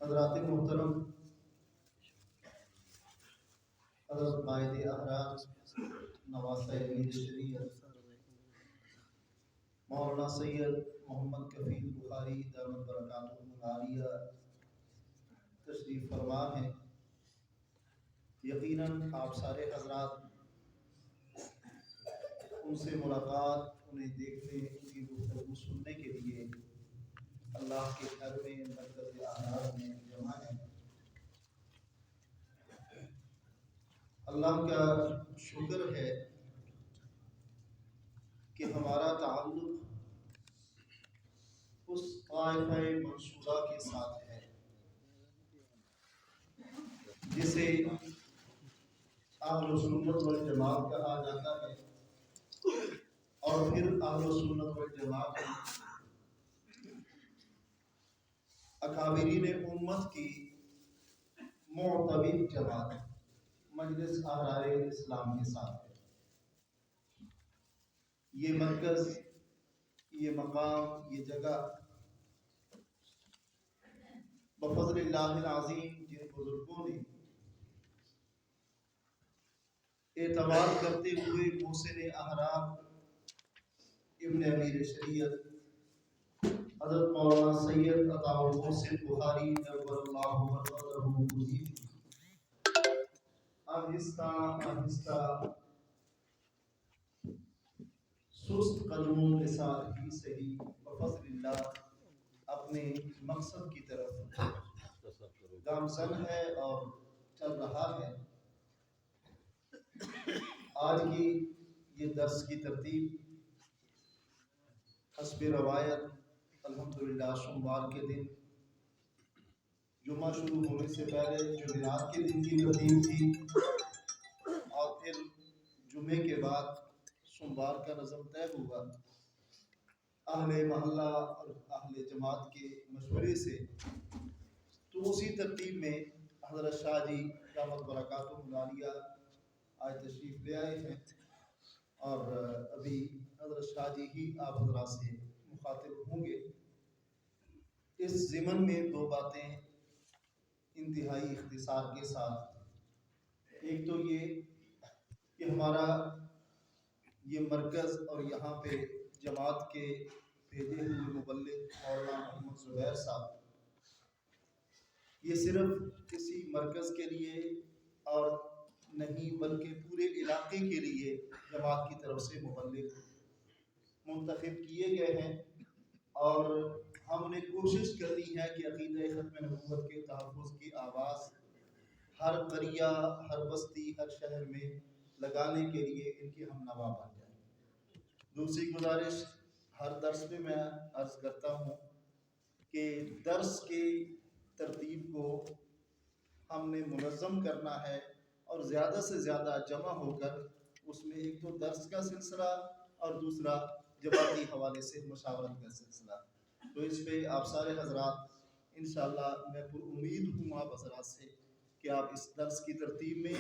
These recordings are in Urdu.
حضرات محترم، حضرت قائد احرار نواسہ امیر شریعت مولانا سید محمد کفیل بخاری دامت برکاتہ العالیہ تشریف فرما ہیں۔ یقیناً آپ سارے حضرات ان سے ملاقات، انہیں دیکھنے، ان کی گفتگو سننے کے لیے اللہ کے گھر میں مرکز احرار میں جمع ہیں۔ اللہ کا شکر ہے کہ ہمارا تعلق اس طائفہ منصورہ کے ساتھ ہے جسے اہل سنت والجماعت کہا جاتا ہے، اور پھر اہل سنت والجماعت اکابرین امت کی معتبر جماعت مجلس احرار اسلام کے ساتھ ہے۔ یہ مرکز، یہ مقام، یہ جگہ بفضل اللہ العظیم جن بزرگوں نے اعتماد کرتے ہوئے محسن احرار ابن امیر شریعت حضرت مولانا سید عطا المحسن بخاری نور اللہ مرقدہ کی آہستہ آہستہ سست قدموں کے ساتھ ہی صحیح بفضل اللہ اپنے مقصد کی طرف گامزن ہے اور چل رہا ہے۔ آج کی یہ درس کی ترتیب حسب روایت الحمدللہ سوموار کے دن جمعہ شروع ہونے سے پہلے جمعرات کے دن کی ترتیب تھی، اور پھر جمعے کے بعد سوموار کا نظم طے ہوا۔ اہل محلہ اور اہل جماعت کے مشورے سے تو اسی ترتیب میں حضرت شاہ جی دامت برکاتہ العالیہ آج تشریف لے آئے ہیں، اور ابھی حضرت شاہ جی ہی آپ حضرات سے مخاطب ہوں گے۔ اس ضمن میں دو باتیں انتہائی اختصار کے ساتھ، ایک تو یہ کہ ہمارا یہ مرکز اور یہاں پہ جماعت کے بھیجے ہوئے مبلغ مولانا محمد زبیر صاحب یہ صرف کسی مرکز کے لیے اور نہیں بلکہ پورے علاقے کے لیے جماعت کی طرف سے مبلغ منتخب کیے گئے ہیں، اور ہم نے کوشش کرنی ہے کہ عقیدہ ختم نبوت کے تحفظ کی آواز ہر قریہ، ہر بستی، ہر شہر میں لگانے کے لیے ان کی ہم نوا بن جائیں۔ دوسری گزارش ہر درس میں عرض کرتا ہوں کہ درس کی ترتیب کو ہم نے منظم کرنا ہے، اور زیادہ سے زیادہ جمع ہو کر اس میں ایک تو درس کا سلسلہ اور دوسرا جماعتی حوالے سے مشاورت کا سلسلہ۔ تو اس پہ آپ سارے حضرات انشاءاللہ میں پر امید ہوں آپ حضرات سے کہ آپ اس درس کی ترتیب میں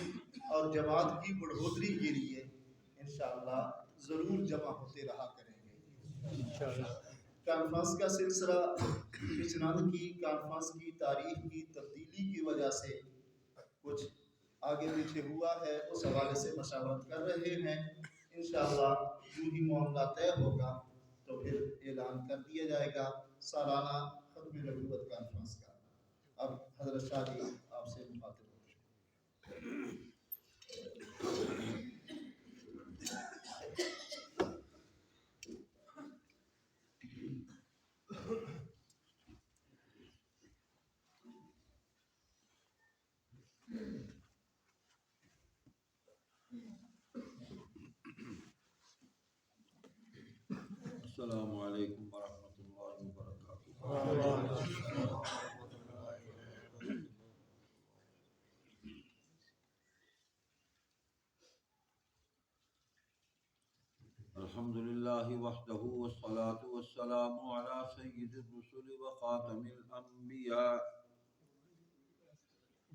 اور جماعت کی بڑھوتری کے لیے انشاءاللہ ضرور جمع ہوتے رہا کریں گے انشاءاللہ۔ کانفرنس کا سلسلہ پچھنان کی کانفرنس کی تاریخ کی تبدیلی کی وجہ سے کچھ آگے پیچھے ہوا ہے، اس حوالے سے مشاورت کر رہے ہیں۔ انشاءاللہ جو ہی معاملہ طے ہوگا تو پھر اعلان کر دیا جائے گا سالانہ ختم نبوت کانفرنس کا۔ اب حضرت شاہ جی آپ سے مخاطب ہوں۔ السلام علیکم ورحمۃ اللہ وبرکاتہ۔ الحمد للہ وحدہ والصلاة والسلام علی سید الرسل وخاتم الانبیاء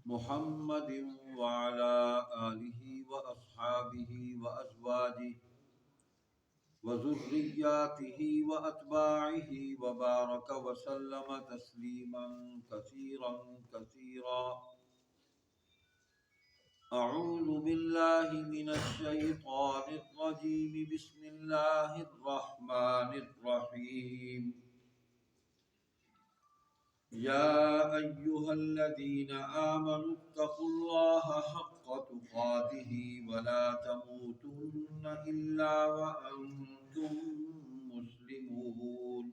محمد وعلى آلہ واصحابہ وازواجہ وذرياته وأتباعه وبارك وسلم تسليما كثيرا كثيرا. أعوذ بالله من الشيطان الرجيم. بسم الله الرحمن الرحيم. يا أيها الذين آمنوا اتقوا الله حق تقاته ولا تموتن إلا وأنتم مسلمون.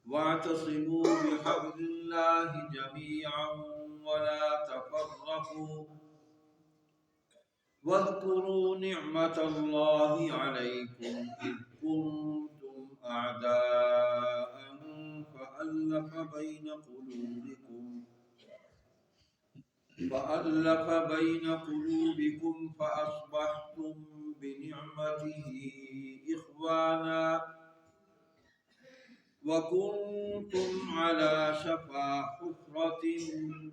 واعتصموا بحبل الله جميعا ولا تفرقوا. واذكروا نعمة الله عليكم إذ كنتم أعداء فألف بين قلوبكم فأصبحتم بنعمته إخوانا وكنتم على شفا حفرة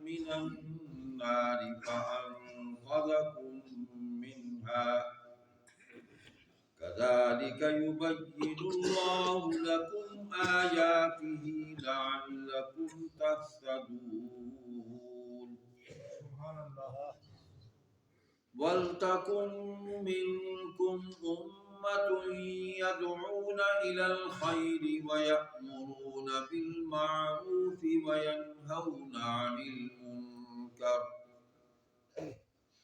من النار فأنقذكم منها. كذلك يبين الله لكم آياته لعلكم تهتدون. ولتكن منكم أمة يدعون إلى الخير ويأمرون بالمعروف وينهون عن المنكر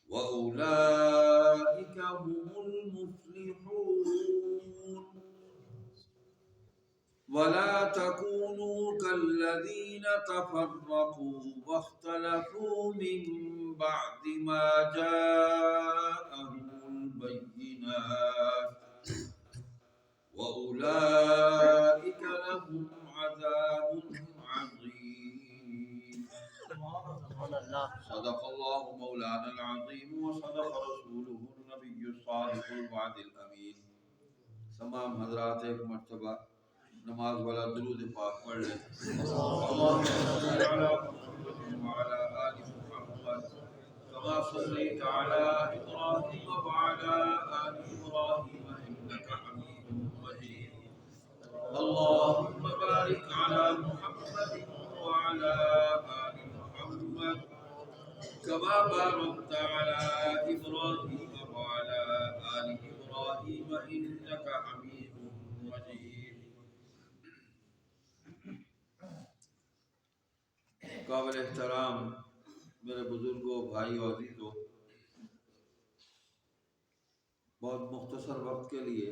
وأولئك هم المفلحون. ولا تكونوا كالذين تفرقوا واختلفوا من بعد ما جاءهم البينات وأولئك لهم عذاب عظيم. صدق الله مولانا العظيم وصدق رسوله النبي الصادق الوعد الأمين. تمام حضرات ایک مرتبہ نماز والا درود پاک پڑھ لیں. اللهم صل على محمد وعلى آل محمد كما صليت على إبراهيم وعلى آل إبراهيم إنك حميد مجيد. اللهم بارك على محمد وعلى آل محمد كما باركت على إبراهيم وعلى آل إبراهيم إنك حميد مجيد. قابل احترام میرے بزرگوں، بھائی اور عزیزوں، بہت مختصر وقت کے لیے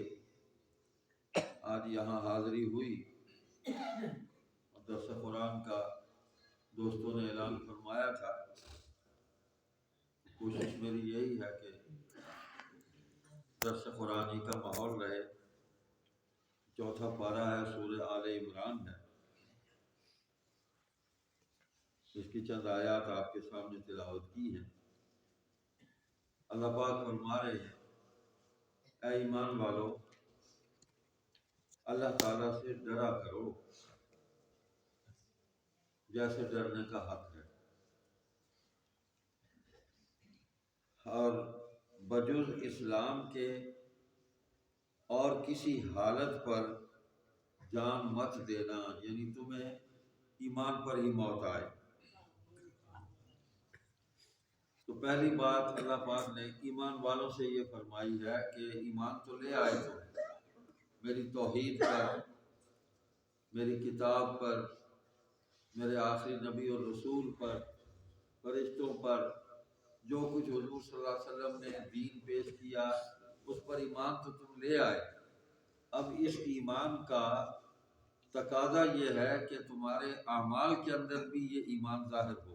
آج یہاں حاضری ہوئی. درس قرآن کا دوستوں نے اعلان فرمایا تھا. کوشش میری یہی ہے کہ درس قرآنی کا ماحول رہے. چوتھا پارہ ہے، سورہ آل عمران ہے. اس کی چند آیات آپ کے سامنے تلاوت کی ہیں. اللہ پاک فرما رہے ہیں، اے ایمان والو، اللہ تعالیٰ سے ڈرا کرو جیسے ڈرنے کا حق ہے، اور بجز اسلام کے اور کسی حالت پر جان مت دینا، یعنی تمہیں ایمان پر ہی موت آئے. تو پہلی بات اللہ پاک نے ایمان والوں سے یہ فرمائی ہے کہ ایمان تو لے آئے تو میری توحید پر، میری کتاب پر، میرے آخری نبی اور رسول پر، فرشتوں پر، جو کچھ حضور صلی اللہ علیہ وسلم نے دین پیش کیا اس پر ایمان تو تم لے آئے. اب اس ایمان کا تقاضا یہ ہے کہ تمہارے اعمال کے اندر بھی یہ ایمان ظاہر ہو.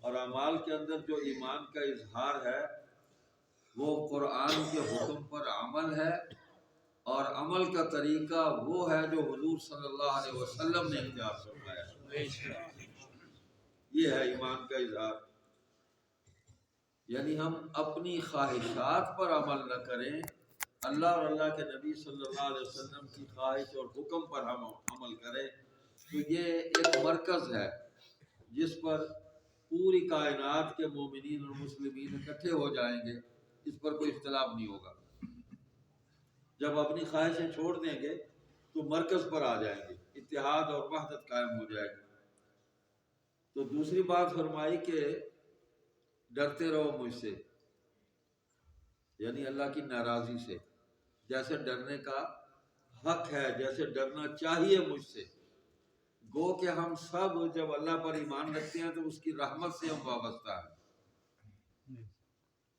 اور اعمال کے اندر جو ایمان کا اظہار ہے وہ قرآن کے حکم پر عمل ہے، اور عمل کا طریقہ وہ ہے جو حضور صلی اللہ علیہ وسلم نے اختیار فرمایا. یہ ہے ایمان کا اظہار. یعنی ہم اپنی خواہشات پر عمل نہ کریں، اللہ اور اللہ کے نبی صلی اللہ علیہ وسلم کی خواہش اور حکم پر ہم عمل کریں. تو یہ ایک مرکز ہے جس پر پوری کائنات کے مومنین اور مسلمین اکٹھے ہو جائیں گے. اس پر کوئی اختلاف نہیں ہوگا. جب اپنی خواہشیں چھوڑ دیں گے تو مرکز پر آ جائیں گے، اتحاد اور وحدت قائم ہو جائے گی۔ تو دوسری بات فرمائی کہ ڈرتے رہو مجھ سے، یعنی اللہ کی ناراضی سے، جیسے ڈرنے کا حق ہے، جیسے ڈرنا چاہیے مجھ سے۔ گو کہ ہم سب جب اللہ پر ایمان رکھتے ہیں تو اس کی رحمت سے ہم وابستہ ہیں۔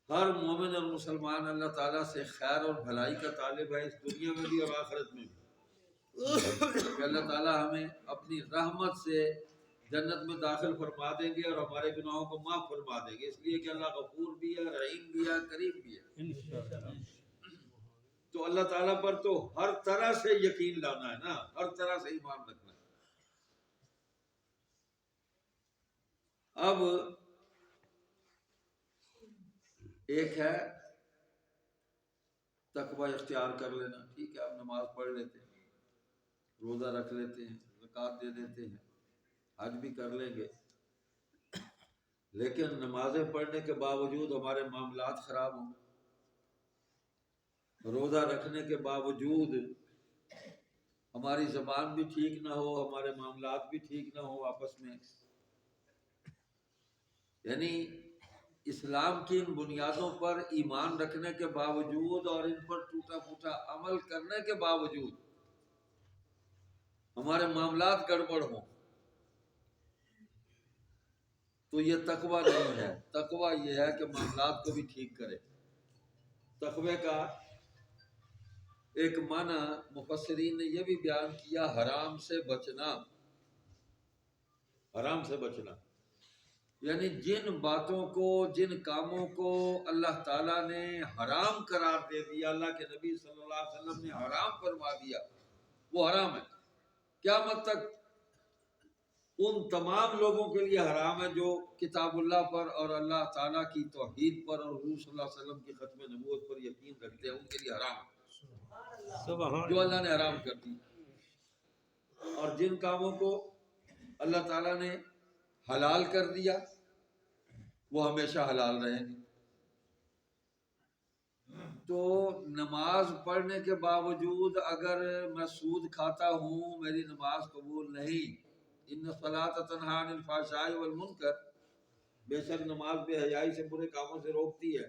ہر مومن اور مسلمان اللہ تعالیٰ سے خیر اور بھلائی کا طالب ہے، اس دنیا میں بھی اور آخرت میں بھی، کہ اللہ تعالیٰ ہمیں اپنی رحمت سے جنت میں داخل فرما دیں گے اور ہمارے گناہوں کو معاف فرما دیں گے، اس لیے کہ اللہ غفور بھی ہے، رحیم بھی ہے، کریم بھی ہے۔ تو اللہ تعالیٰ پر تو ہر طرح سے یقین لانا ہے نا، ہر طرح سے ایمان رکھنا ہے۔ اب ایک ہے تقوی اختیار کر لینا، ٹھیک ہے، آپ نماز پڑھ لیتے ہیں، روزہ رکھ لیتے ہیں، زکوٰۃ دے دیتے ہیں، حج بھی کر لیں گے، لیکن نمازیں پڑھنے کے باوجود ہمارے معاملات خراب ہوں، روزہ رکھنے کے باوجود ہماری زبان بھی ٹھیک نہ ہو، ہمارے معاملات بھی ٹھیک نہ ہو آپس میں، یعنی اسلام کی ان بنیادوں پر ایمان رکھنے کے باوجود اور ان پر ٹوٹا پھوٹا عمل کرنے کے باوجود ہمارے معاملات گڑبڑ ہوں، تو یہ تقوی نہیں ہے۔ تقوی یہ ہے کہ معاملات کو بھی ٹھیک کرے۔ تقوی کا ایک معنی مفسرین نے یہ بھی بیان کیا، حرام سے بچنا، حرام سے بچنا، یعنی جن باتوں کو، جن کاموں کو اللہ تعالیٰ نے حرام قرار دے دیا، اللہ کے نبی صلی اللہ علیہ وسلم نے حرام فرما دیا، وہ حرام ہے، قیامت تک ان تمام لوگوں کے لیے حرام ہے جو کتاب اللہ پر اور اللہ تعالیٰ کی توحید پر اور حضور صلی اللہ علیہ وسلم کی ختم نبوت پر یقین رکھتے ہیں، ان کے لیے حرام ہے جو اللہ نے حرام کر دی۔ اور جن کاموں کو اللہ تعالیٰ نے حلال کر دیا وہ ہمیشہ حلال رہیں گے۔ تو نماز پڑھنے کے باوجود اگر میں سود کھاتا ہوں، میری نماز قبول نہیں۔ ان الصلاۃ تنہی عن الفحشاء والمنکر، بے شک نماز بے حیائی سے، برے کاموں سے روکتی ہے۔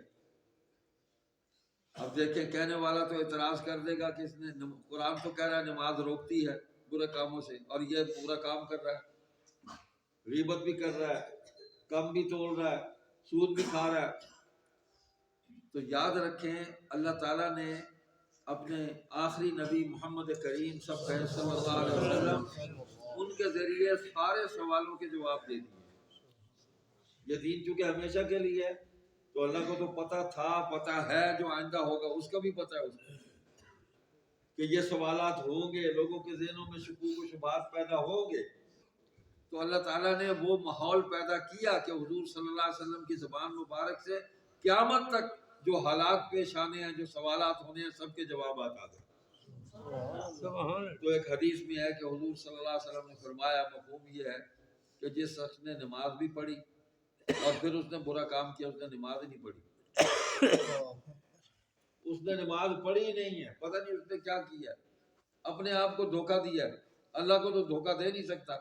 اب دیکھیں، کہنے والا تو اعتراض کر دے گا کہ اس نے قرآن تو کہہ رہا ہے نماز روکتی ہے برے کاموں سے، اور یہ برا کام کر رہا ہے، غیبت بھی کر رہا ہے، کم بھی توڑ رہا ہے، سود بھی کھا رہا ہے۔ تو یاد رکھیں، اللہ تعالیٰ نے اپنے آخری نبی محمد کریم صلی اللہ علیہ وسلم، ان کے ذریعے سارے سوالوں کے جواب دے دیے۔ یہ دین چونکہ ہمیشہ کے لیے ہے، تو اللہ کو تو پتہ تھا، پتہ ہے، جو آئندہ ہوگا اس کا بھی پتہ ہے اس کو، کہ یہ سوالات ہوں گے، لوگوں کے ذہنوں میں شکوک و شبہات پیدا ہوں گے۔ تو اللہ تعالیٰ نے وہ ماحول پیدا کیا کہ حضور صلی اللہ علیہ وسلم کی زبان مبارک سے قیامت تک جو حالات پیش آنے ہیں، جو سوالات ہونے ہیں، سب کے جوابات آ گئے۔ تو ایک حدیث میں ہے کہ حضور صلی اللہ علیہ وسلم نے فرمایا، مفہوم یہ ہے کہ جس شخص نے نماز بھی پڑھی اور پھر اس نے برا کام کیا، اس نے نماز ہی نہیں پڑھی، اس نے نماز پڑھی ہی نہیں ہے، پتہ نہیں اس نے کیا کیا، اپنے آپ کو دھوکہ دیا ہے۔ اللہ کو تو دھوکہ دے نہیں سکتا،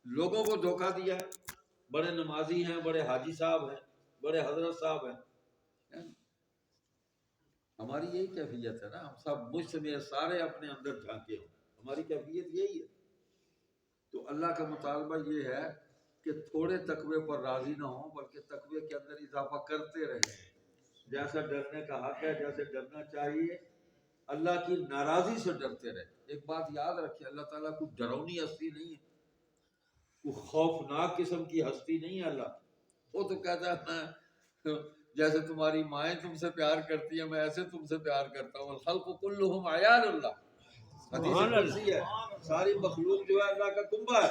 لوگوں کو دھوکہ دیا ہے۔ بڑے نمازی ہیں، بڑے حاجی صاحب ہیں، بڑے حضرت صاحب ہیں، ہماری یہی کیفیت ہے نا، ہم سب مجھ سے میرے سارے اپنے اندر جھانکے ہوں، ہماری کیفیت یہی ہے۔ تو اللہ کا مطالبہ یہ ہے کہ تھوڑے تقوی پر راضی نہ ہوں، بلکہ تقوی کے اندر اضافہ کرتے رہیں، جیسا ڈرنے کا حق ہے، جیسے ڈرنا چاہیے، اللہ کی ناراضی سے ڈرتے رہیں۔ ایک بات یاد رکھیں، اللہ تعالیٰ کوئی ڈراؤنی ہستی نہیں ہے، کوئی خوفناک قسم کی ہستی نہیں ہے اللہ۔ وہ تو کہتا ہے میں جیسے تمہاری مائیں تم سے پیار کرتی ہیں، میں ایسے تم سے پیار کرتا ہوں، الخلق کلہم عیال اللہ، حدیث قدسی ہے، ساری مخلوق جو ہے اللہ کا کنبہ ہے۔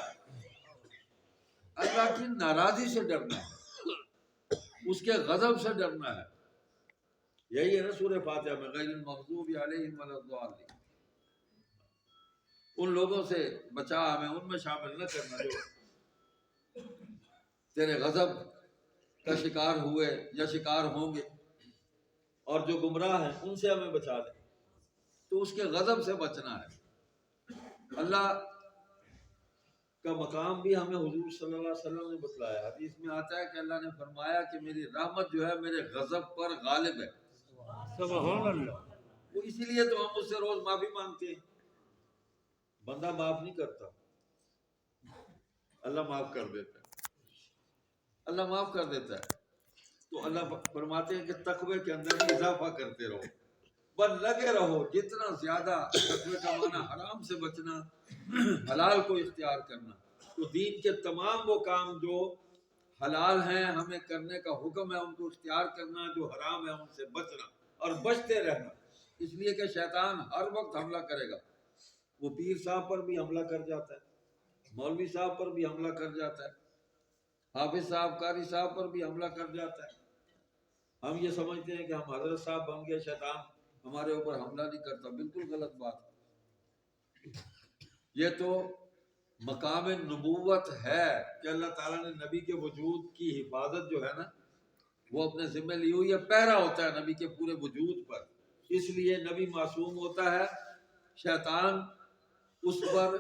اللہ کی ناراضی سے ڈرنا ہے، اس کے غضب سے ڈرنا ہے۔ یہی ہے نا سورہ فاتحہ میں، غیر المغضوب علیہم ولا الضالین، ان لوگوں سے بچا، ہمیں ان میں شامل نہ کرنا جو تیرے غضب کا شکار ہوئے یا شکار ہوں گے، اور جو گمراہ ہیں ان سے ہمیں بچا لے۔ تو اس کے غضب سے بچنا ہے۔ اللہ کا مقام بھی ہمیں حضور صلی اللہ علیہ وسلم نے بتلایا، حدیث میں آتا ہے کہ اللہ نے فرمایا کہ میری رحمت جو ہے میرے غضب پر غالب ہے۔ سبحان اللہ۔ وہ اسی لیے تو ہم اس سے روز معافی مانگتے ہیں۔ بندہ معاف نہیں کرتا، اللہ معاف کر دیتا ہے، اللہ معاف کر دیتا ہے۔ تو اللہ فرماتے ہیں کہ تقوی کے اندر بھی اضافہ کرتے رہو، بس لگے رہو، جتنا زیادہ تقوی کا معنی حرام سے بچنا، حلال کو اختیار کرنا۔ تو دین کے تمام وہ کام جو حلال ہیں ہمیں کرنے کا حکم ہے ان کو اختیار کرنا، جو حرام ہے ان سے بچنا اور بچتے رہنا، اس لیے کہ شیطان ہر وقت حملہ کرے گا۔ وہ پیر صاحب پر بھی حملہ کر جاتا ہے، مولوی صاحب پر بھی حملہ کر جاتا ہے، حافظ صاحب قاری صاحب پر بھی حملہ کر جاتا ہے۔ ہم یہ سمجھتے ہیں کہ ہم حضرت صاحب بن گئے، شیطان ہمارے اوپر حملہ نہیں کرتا، بالکل غلط بات ہے۔ یہ تو مقام نبوت ہے کہ اللہ تعالیٰ نے نبی کے وجود کی حفاظت جو ہے نا وہ اپنے ذمہ لی ہوئی ہے، پہرا ہوتا ہے نبی کے پورے وجود پر، اس لیے نبی معصوم ہوتا ہے، شیطان اس پر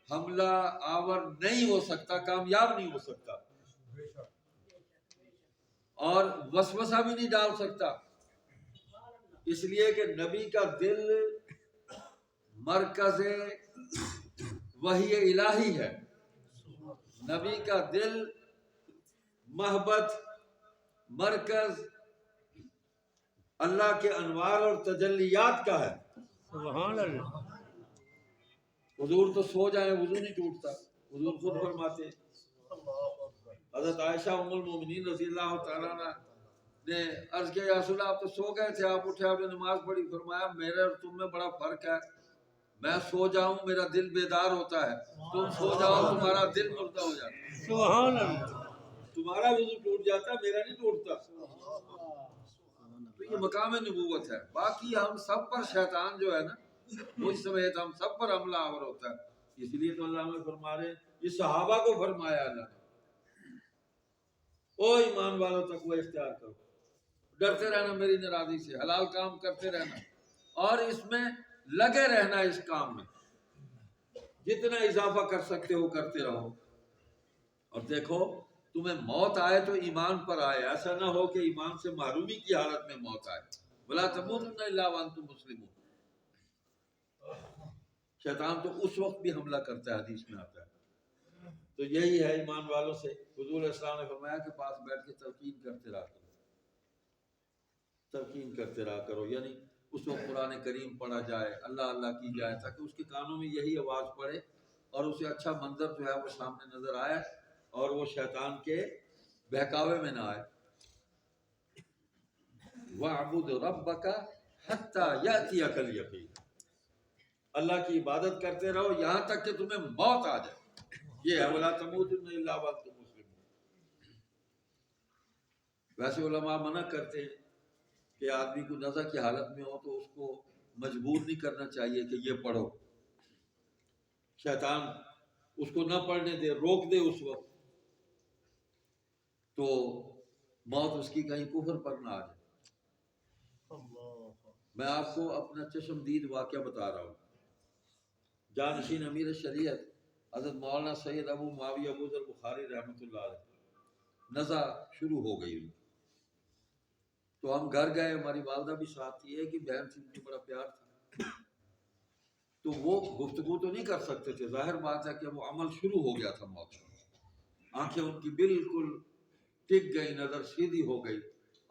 حملہ آور نہیں ہو سکتا، کامیاب نہیں ہو سکتا، اور وسوسہ بھی نہیں ڈال سکتا، اس لیے کہ نبی کا دل مرکز وحی الہی ہے، نبی کا دل محبت مرکز اللہ کے انوار اور تجلیات کا ہے۔ سبحان اللہ۔ حضور تو سو جائیں وضو نہیں ٹوٹتا، حضور خود فرماتے ہیں۔ حضرت عائشہ ام المومنین رضی اللہ تعالیٰ عنہ نے عرض کیا یا رسول اللہ آپ تو سو گئے تھے، آپ اٹھے، آپ نے نماز پڑھی، فرمایا میرے اور تم میں بڑا فرق ہے، میں سو جاؤں میرا دل بیدار ہوتا ہے، تم سو جاؤ تمہارا دل مردہ ہو جاتا ہے۔ سبحان اللہ۔ تمہارا وضو ٹوٹ جاتا ہے، میرا نہیں ٹوٹتا۔ تو یہ مقام نبوت ہے۔ باقی ہم سب پر شیطان جو ہے نا مجھ سمیت ہم سب پر حملہ آور ہوتا ہے، اس لیے تو اللہ نے فرما رہے یہ صحابہ کو فرمایا اللہ نے، او ایمان والوں تقوی اختیار کرو، ڈرتے رہنا میری ناراضی سے، حلال کام کرتے رہنا اور اس میں لگے رہنا، اس کام میں جتنا اضافہ کر سکتے ہو کرتے رہو۔ اور دیکھو تمہیں موت آئے تو ایمان پر آئے، ایسا نہ ہو کہ ایمان سے محرومی کی حالت میں موت آئے۔ وَلَا تَمُوتُنَّ إِلَّا وَأَنْتُمْ مُسْلِمُونَ۔ شیطان تو اس وقت بھی حملہ کرتا ہے، حدیث میں آتا ہے۔ تو یہی ہے ایمان والوں سے، حضور علیہ السلام نے فرمایا کہ پاس بیٹھ کے تلقین کرتے رہا کرو، تلقین کرتے رہا کرو، یعنی اس وقت قرآن کریم پڑھا جائے، اللہ اللہ کی جائے، تاکہ اس کے کانوں میں یہی آواز پڑے اور اسے اچھا منظر جو ہے وہ سامنے نظر آئے اور وہ شیطان کے بہکاوے میں نہ آئے۔ وَاعْبُدْ رَبَّكَ حَتَّى يَأْتِيَكَ الْيَقِينُ، اللہ کی عبادت کرتے رہو یہاں تک کہ تمہیں موت آ جائے۔ یہ ہے وَلَا تَمُوتُنَّ إِلَّا وَأَنْتُمْ مُسْلِمُونَ۔ ویسے علماء منع کرتے ہیں کہ آدمی کو نزع کی حالت میں ہو تو اس کو مجبور نہیں کرنا چاہیے کہ یہ پڑھو، شیطان اس کو نہ پڑھنے دے، روک دے اس وقت، تو موت اس کی کہیں کفر پر نہ آ جائے۔ میں آپ کو اپنا چشم دید واقعہ بتا رہا ہوں۔ جانشین امیر شریعت حضرت مولانا سید ابو معاویہ ابو ذر بخاری رحمۃ اللہ علیہ نزع شروع ہو گئی، تو ہم گھر گئے، ہماری والدہ بھی ساتھ تھی، ایک ہی بہن سے مجھے بڑا پیار تھا، تو وہ گفتگو تو نہیں کر سکتے تھے، ظاہر بات ہے کہ وہ عمل شروع ہو گیا تھا موت کا، آنکھیں ان کی بالکل ٹک گئی، نظر سیدھی ہو گئی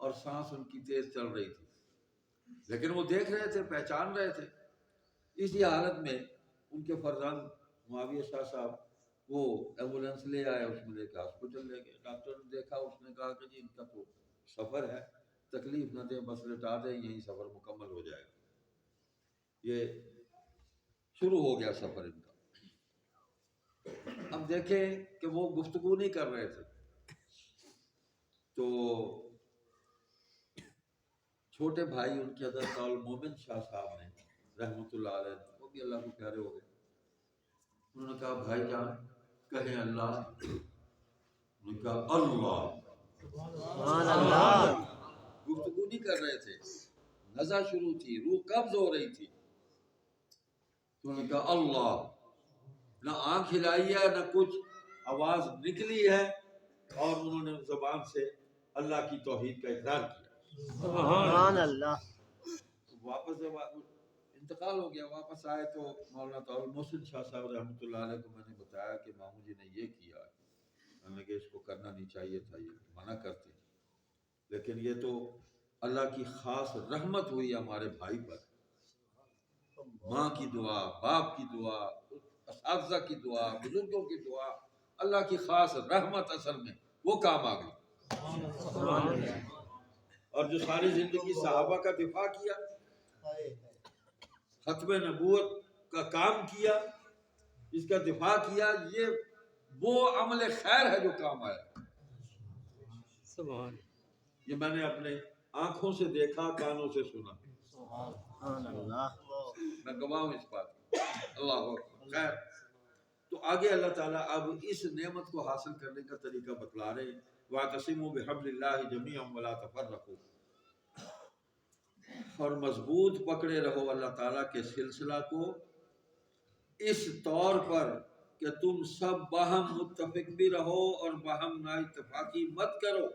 اور سانس ان کی تیز چل رہی تھی، لیکن وہ دیکھ رہے تھے، پہچان رہے تھے۔ اسی حالت میں ان کے فرزند معاویہ شاہ صاحب وہ ایمبولینس لے آئے، اس میں لے کے ہاسپٹل لے گئے، ڈاکٹر نے دیکھا، اس نے کہا کہ جی ان کا تو سفر ہے، تکلیف نہ دیں، بس لٹا دیں، یہیں سفر مکمل ہو جائے گا۔ یہ شروع ہو گیا سفر ان کا۔ ہم دیکھیں کہ وہ گفتگو نہیں کر رہے تھے، تو چھوٹے بھائی ان کے حضرت مومن شاہ صاحب نے رحمۃ اللہ علیہ، وہ بھی اللہ کو پیارے ہو گئے، انہوں نے کہا بھائی جان کہیں اللہ، انہوں نے کہا اللہ، سبحان اللہ۔ گفتگو نہیں کر رہے تھے، نزع شروع تھی، روح قبض ہو رہی تھی، تو انہوں نے کہا اللہ، نہ آنکھ ہلائی ہے نہ کچھ آواز نکلی ہے، اور انہوں نے زبان سے اللہ کی توحید کا اقرار کیا۔ سبحان اللہ۔ واپس جب انتقال ہو گیا، واپس آئے تو مولانا طاہر محسن شاہ صاحب رحمۃ اللہ علیہ کو میں نے بتایا کہ ماموں جی نے یہ کیا ہے۔ میں نے کہا اس کو کرنا نہیں چاہیے تھا، یہ منع کرتے، لیکن یہ تو اللہ کی خاص رحمت ہوئی ہمارے بھائی پر۔ ماں کی دعا، باپ کی دعا، اساتذہ کی دعا، بزرگوں کی دعا، اللہ کی خاص رحمت اصل میں وہ کام آ گئی۔ اور جو ساری زندگی صحابہ کا دفاع کیا، ختم نبوت کا کام کیا، اس کا دفاع کیا، یہ وہ عمل خیر ہے جو کام آیا۔ سبحان یہ میں نے اپنے آنکھوں سے دیکھا، کانوں سے سنا، میں گواہ ہوں اس بات کی۔ اللہ اکبر۔ خیر، تو آگے اللہ تعالیٰ اب اس نعمت کو حاصل کرنے کا طریقہ بتلا رہے ہیں۔ وَاعْتَصِمُوا بِحَبْلِ اللَّهِ جَمِيعًا وَلَا تَفَرَّقُوا، اور مضبوط پکڑے رہو اللہ تعالیٰ کے سلسلہ کو اس طور پر کہ تم سب باہم متفق بھی رہو اور باہم نا اتفاقی مت کرو۔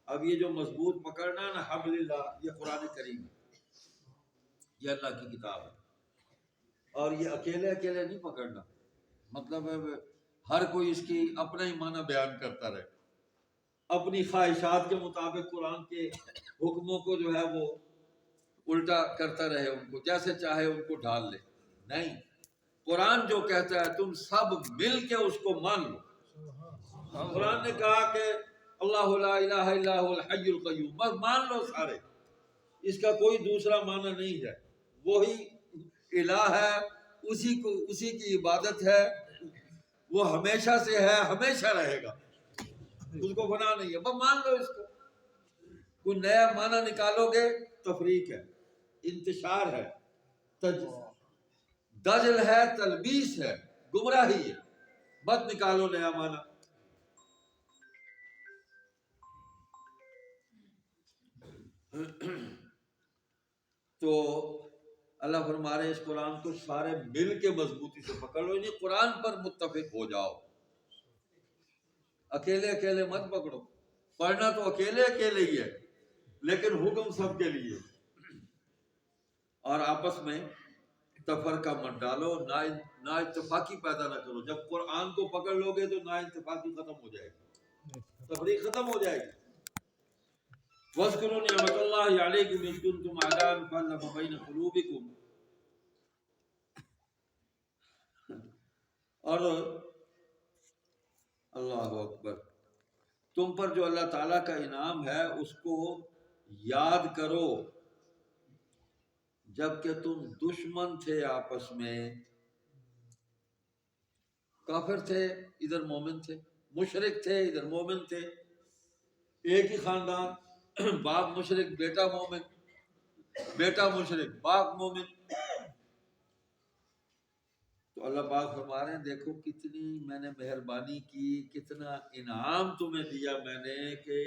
اب یہ جو مضبوط پکڑنا نا حبل اللہ، یہ قرآن کریم ہے، یہ اللہ کی کتاب ہے، اور یہ اکیلے اکیلے نہیں پکڑنا۔ مطلب ہے ہر کوئی اس کی اپنا ہی معنی بیان کرتا رہے، اپنی خواہشات کے مطابق قرآن کے حکموں کو جو ہے وہ الٹا کرتا رہے، ان کو جیسے چاہے ان کو ڈھال لے۔ نہیں، قرآن جو کہتا ہے تم سب مل کے اس کو مان لو۔ قرآن نے کہا کہ اللہ لا الہ الا هو الحی القیوم، بس مان لو سارے، اس کا کوئی دوسرا معنی نہیں ہے، وہی الہ ہے، اسی کی عبادت ہے، وہ ہمیشہ سے ہے، ہمیشہ رہے گا، اس کو فنا نہیں ہے، بس مان لو اس کو۔ کوئی نیا معنی نکالو گے تفریق ہے، انتشار ہے، دجل ہے، تلبیس ہے، گمراہی ہے، مت نکالو نیا معنی۔ تو اللہ فرما رہے اس قرآن کو سارے مل کے مضبوطی سے پکڑ لو، یعنی قرآن پر متفق ہو جاؤ، اکیلے اکیلے مت پکڑو۔ پڑھنا تو اکیلے اکیلے ہی ہے، لیکن حکم سب کے لیے۔ اور آپس میں تفرقہ مت ڈالو، نا اتفاقی پیدا نہ کرو۔ جب قرآن کو پکڑ لو گے تو نا اتفاقی ختم ہو جائے گی، تفریق ختم ہو جائے گی۔ وَاذْكُرُوا نِعْمَتَ اللَّهِ عَلَيْكُمْ إِذْ كُنْتُمْ أَعْدَاءً فَأَلَّفَ بَيْنَ قُلُوبِكُمْ، اور اللہ اکبر، تم پر جو اللہ تعالیٰ کا انعام ہے اس کو یاد کرو جبکہ تم دشمن تھے آپس میں، کافر تھے ادھر مومن تھے، مشرک تھے ادھر مومن تھے، ایک ہی خاندان، باپ مشرک بیٹا مومن، بیٹا مشرک باپ مومن۔ تو اللہ پاک فرما رہے ہیں دیکھو کتنی میں نے مہربانی کی، کتنا انعام تمہیں دیا میں نے، کہ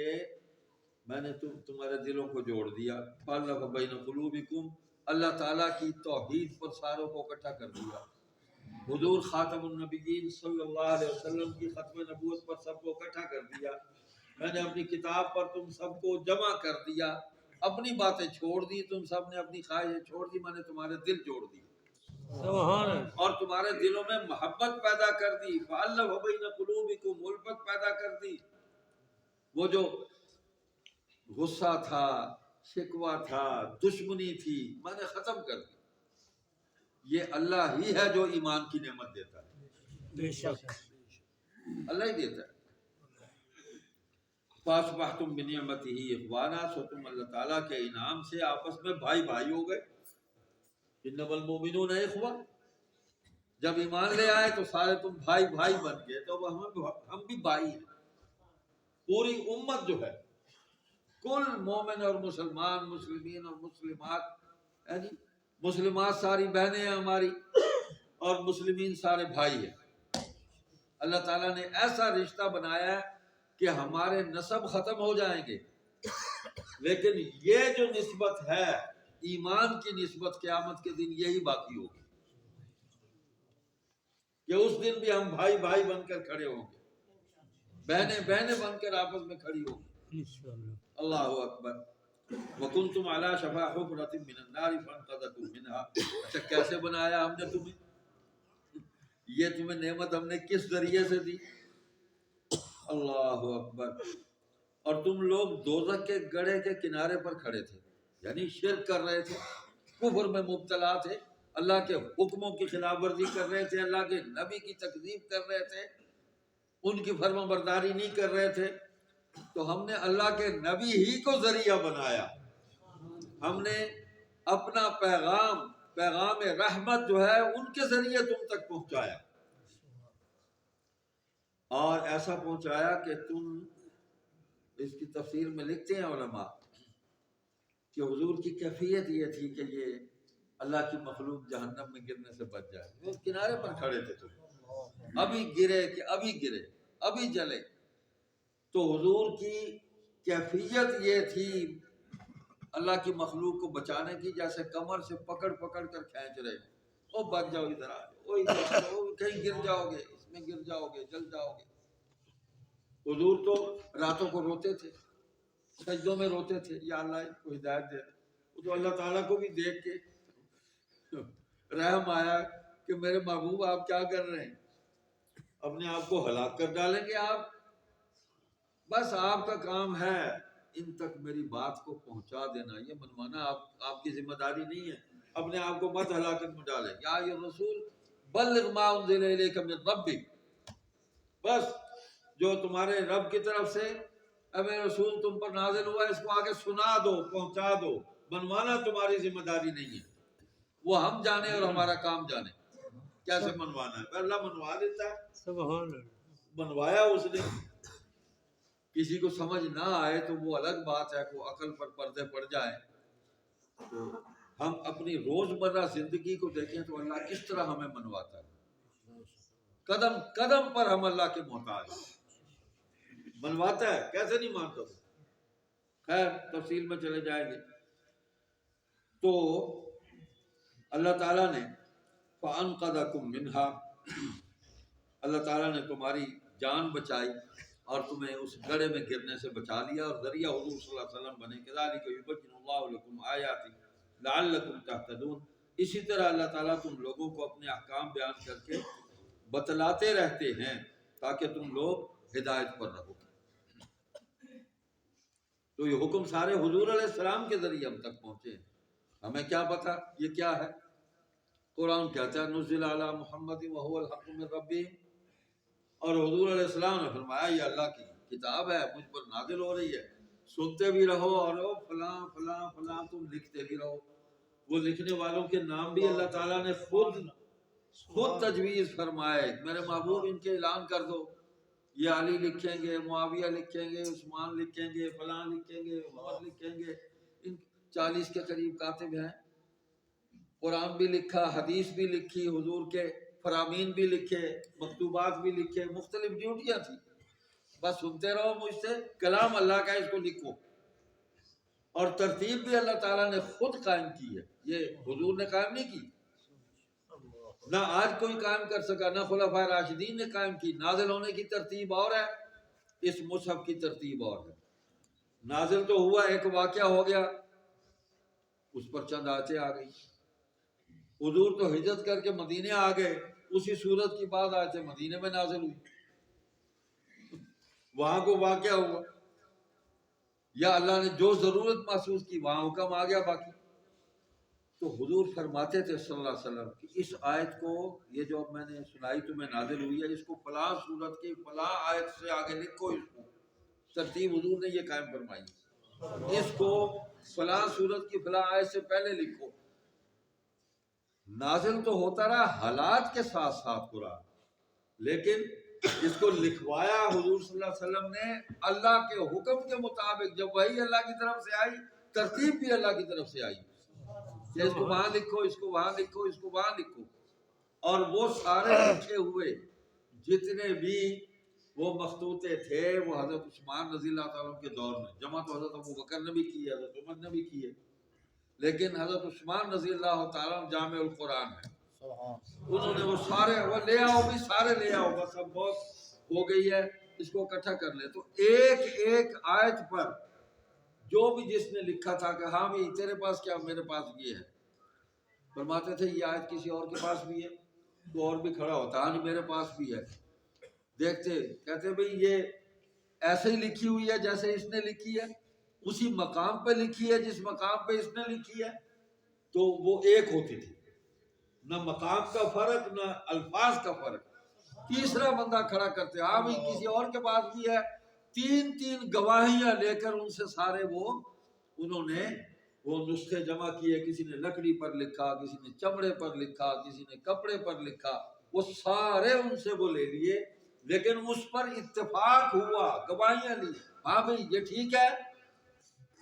میں نے تمہارے دلوں کو جوڑ دیا۔ فَأَلَّفَ بَيْنَ قُلُوبِكُمْ، اللہ تعالیٰ کی توحید پر ساروں کو اکٹھا کر دیا۔ حضور خاتم النبیین صلی اللہ علیہ وسلم کی ختم نبوت پر سب کو اکٹھا کر دیا۔ میں نے اپنی کتاب پر تم سب کو جمع کر دیا، اپنی باتیں چھوڑ دی، تم سب نے اپنی خواہشیں چھوڑ دی، میں نے تمہارے دل جوڑ دی اور تمہارے دلوں میں محبت پیدا کر دی۔ فَأَلَّفَ بَيْنَ قُلُوبِكُمْ، الفت پیدا کر دی۔ وہ جو غصہ تھا، شکوہ تھا، دشمنی تھی، میں نے ختم کر دی۔ یہ اللہ ہی ہے جو ایمان کی نعمت دیتا ہے، بے شک اللہ ہی دیتا ہے۔ فَأَصْبَحْتُمْ بِنِعْمَتِهِ إِخْوَانًا، سو تم اللہ تعالیٰ کے انعام سے آپس میں بھائی بھائی ہو گئے۔ إِنَّمَا الْمُؤْمِنُونَ إِخْوَةٌ، جب ایمان لے آئے تو سارے تم بھائی بھائی بن گئے، تو ہم بھی بھائی ہیں۔ پوری امت جو ہے، کل مومن اور مسلمان، مسلمین اور مسلمات، یعنی مسلمات ساری بہنیں ہیں ہماری، اور مسلمین سارے بھائی ہیں۔ اللہ تعالیٰ نے ایسا رشتہ بنایا ہے کہ ہمارے نسب ختم ہو جائیں گے، لیکن یہ جو نسبت ہے ایمان کی نسبت، قیامت کے دن یہی باقی ہوگی۔ کہ اس دن بھی ہم بھائی بھائی بن کر کھڑے ہوں گے، بہنیں بہنیں بن کر آپس میں کھڑی ہوں گی۔ اللہ اکبر۔ وَكُنْتُمْ عَلَى شَفَا حُفْرَةٍ مِّنَ النَّارِ فَانْقَذَكُم مِّنْهَا۔ اچھا کیسے بنایا ہم نے تمہیں؟ یہ تمہیں نعمت ہم نے کس ذریعے سے دی؟ اللہ اکبر۔ اور تم لوگ دوزخ کے گڑھے کے کنارے پر کھڑے تھے، یعنی شرک کر رہے تھے، کفر میں مبتلا تھے، اللہ کے حکموں کی خلاف ورزی کر رہے تھے، اللہ کے نبی کی تکذیب کر رہے تھے، ان کی فرما برداری نہیں کر رہے تھے، تو ہم نے اللہ کے نبی ہی کو ذریعہ بنایا، ہم نے اپنا پیغام رحمت جو ہے ان کے ذریعے تم تک پہنچایا، اور ایسا پہنچایا کہ تم، اس کی تفسیر میں لکھتے ہیں علماء کہ حضور کی کیفیت یہ تھی کہ یہ اللہ کی مخلوق جہنم میں گرنے سے بچ جائے، وہ کنارے پر کھڑے تھے، تم ابھی گرے کہ ابھی جلے، تو حضور کی کیفیت یہ تھی اللہ کی مخلوق کو بچانے کی، جیسے کمر سے پکڑ کر کھینچ رہے، او بچ جاؤ، ادھر آ جاؤ، کہیں گر جاؤ گے، اس میں گر جاؤ گے، جل جاؤ گے۔ حضور تو راتوں کو روتے تھے، سجدوں میں روتے تھے، یا اللہ ان کو ہدایت دے۔ وہ تو اللہ تعالیٰ کو بھی دیکھ کے رحم آیا کہ میرے محبوب آپ کیا کر رہے ہیں، اپنے آپ کو ہلاک کر ڈالیں گے آپ، بس آپ کا کام ہے ان تک میری بات کو پہنچا دینا، یہ منوانا آپ کی ذمہ داری نہیں ہے، اپنے آپ کو مت ہلاکت میں ڈالیں۔ یا ایھا الرسول بلغ ما انزل الیک من ربک، بس جو تمہارے رب کی طرف سے اے میرے رسول تم پر نازل ہوا ہے اس کو آگے سنا دو، پہنچا دو، منوانا تمہاری ذمہ داری نہیں ہے، وہ ہم جانے اور ہمارا کام جانے کیسے منوانا ہے، اللہ منوا دیتا ہے، سبحان اللہ۔ منوایا اس نے۔ کسی کو سمجھ نہ آئے تو وہ الگ بات ہے، کو عقل پر پردے پڑ جائے، تو ہم اپنی روزمرہ زندگی کو دیکھیں تو اللہ کس طرح ہمیں منواتا ہے، قدم قدم پر ہم اللہ کے محتاج ہیں، منواتا ہے، کیسے نہیں مانتا۔ خیر تفصیل میں چلے جائیں گے۔ تو اللہ تعالیٰ نے فَأَنْقَذَكُم مِّنْهَا، اللہ تعالیٰ نے تمہاری جان بچائی اور تمہیں اس گڑھے میں گرنے سے بچا لیا، اور ذریعہ حضور صلی اللہ علیہ وسلم بنے، كَذَلِكَ يُبَيِّنُ اللَّهُ لَكُمْ آيَاتِهِ لَعَلَّكُمْ تَهْتَدُونَ، اسی طرح اللہ تعالیٰ تم لوگوں کو اپنے احکام بیان کر کے بتلاتے رہتے ہیں تاکہ تم لوگ ہدایت پر رہو۔ تو یہ حکم سارے حضور علیہ السلام کے ذریعے ہم تک پہنچے ہیں، ہمیں کیا پتا یہ کیا ہے؟ قرآن کہتا ہے نزل علی محمد وهو الحق من ربہ، اور حضور علیہ السلام نے فرمایا یہ اللہ کی کتاب ہے، مجھ پر نازل ہو رہی ہے، سنتے بھی رہو اور فلاں فلاں فلاں تم لکھتے بھی رہو۔ وہ لکھنے والوں کے نام بھی اللہ تعالیٰ نے خود تجویز فرمائے، میرے محبوب ان کے اعلان کر دو، یہ علی لکھیں گے، معاویہ لکھیں گے، عثمان لکھیں گے، فلاں لکھیں گے، عمر لکھیں گے، ان 40 کے قریب کاتب ہیں، قرآن بھی لکھا، حدیث بھی لکھی، حضور کے فرامین بھی لکھے، مکتوبات بھی لکھے، مختلف ڈیوٹیاں تھیں، بس سنتے رہو مجھ سے، کلام اللہ کا، اس کو لکھو، اور ترتیب بھی اللہ تعالیٰ نے خود قائم کی ہے، یہ حضور نے قائم نہیں کی، نہ آج کوئی قائم کر سکا، نہ خلفائے راشدین نے قائم کی۔ نازل ہونے کی ترتیب اور ہے، اس مصحف کی ترتیب اور ہے۔ نازل تو ہوا، ایک واقعہ ہو گیا، اس پر چند آیتیں آ گئی، حضور تو ہجرت کر کے مدینے آ گئے، اسی صورت کی بعد آیتیں مدینے میں نازل ہوئی، وہاں کو واقعہ ہوا، یا اللہ نے جو ضرورت محسوس کی وہاں حکم آ گیا باقی۔ تو حضور فرماتے تھے صلی اللہ علیہ وسلم کہ اس آیت کو، یہ جو میں نے سنائی تمہیں نازل ہوئی ہے، اس کو فلاں صورت کی فلاں آیت سے آگے لکھو، اس کو ترتیب حضور نے یہ قائم فرمائی، اس کو فلاں صورت کی فلاں آیت سے پہلے لکھو۔ نازل تو ہوتا رہا حالات کے ساتھ ساتھ قرآن، لیکن اس کو لکھوایا حضور صلی اللہ علیہ وسلم نے اللہ کے حکم کے مطابق، جب وحی اللہ کی طرف سے آئی، ترتیب بھی اللہ کی طرف سے آئی کہ اس کو وہاں لکھو، اس کو وہاں لکھو، اس کو وہاں لکھو، اور وہ سارے لکھے ہوئے جتنے بھی وہ مخطوطے تھے وہ حضرت عثمان رضی اللہ تعالیٰ کے دور میں، جمع تو حضرت ابوبکر نے بھی کی ہے، حضرت عمر نے بھی کی ہے، لیکن حضرت عثمان رضی اللہ تعالیٰ جامع القرآن ہے، انہوں نے وہ سارے وہ لے آؤ بھی سارے لے آؤ بس اب بہت ہو گئی ہے اس کو اکٹھا کر لے. تو ایک ایک آیت پر جو بھی جس نے لکھا تھا کہ ہاں بھی تیرے پاس کیا میرے پاس یہ ہے, فرماتے تھے یہ آیت کسی اور کے پاس بھی ہے تو اور بھی کھڑا ہوتا ہاں جی میرے پاس بھی ہے. دیکھتے کہتے بھئی یہ ایسے ہی لکھی ہوئی ہے جیسے اس نے لکھی ہے, اسی مقام پہ لکھی ہے جس مقام پہ اس نے لکھی ہے. تو وہ ایک ہوتی تھی, نہ مقام کا فرق نہ الفاظ کا فرق. تیسرا بندہ کھڑا کرتے ہاں بھی کسی اور کے پاس بھی ہے, تین تین گواہیاں لے کر ان سے سارے وہ انہوں نے وہ نسخے جمع کیے. کسی نے لکڑی پر لکھا, کسی نے چمڑے پر لکھا, کسی نے کپڑے پر لکھا, وہ سارے ان سے وہ لے لیے. لیکن اس پر اتفاق ہوا, گواہیاں لی ہاں بھئی یہ ٹھیک ہے.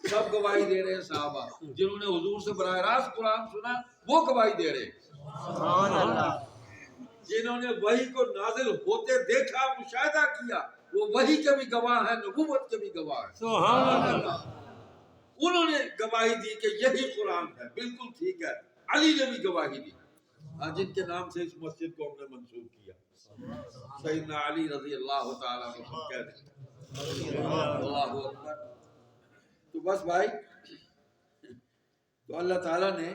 سب گواہی دے رہے ہیں صحابہ جنہوں نے حضور سے براہ راست قرآن سنا وہ گواہی دے رہے ہیں. سبحان اللہ. جنہوں نے وحی کو نازل ہوتے دیکھا مشاہدہ کیا وہ وحی کے بھی گواہ ہیں, نبوت کے بھی گواہ ہیں. سبحان اللہ. انہوں نے گواہی دی کہ یہی قرآن ہے, بالکل ٹھیک ہے. علی نے بھی گواہی دی, جن کے نام سے اس مسجد کو ہم نے منسوب کیا, سیدنا علی رضی اللہ تعالیٰ عنہ کہتے ہیں. اللہ اکبر. تو بس بھائی تو اللہ تعالیٰ نے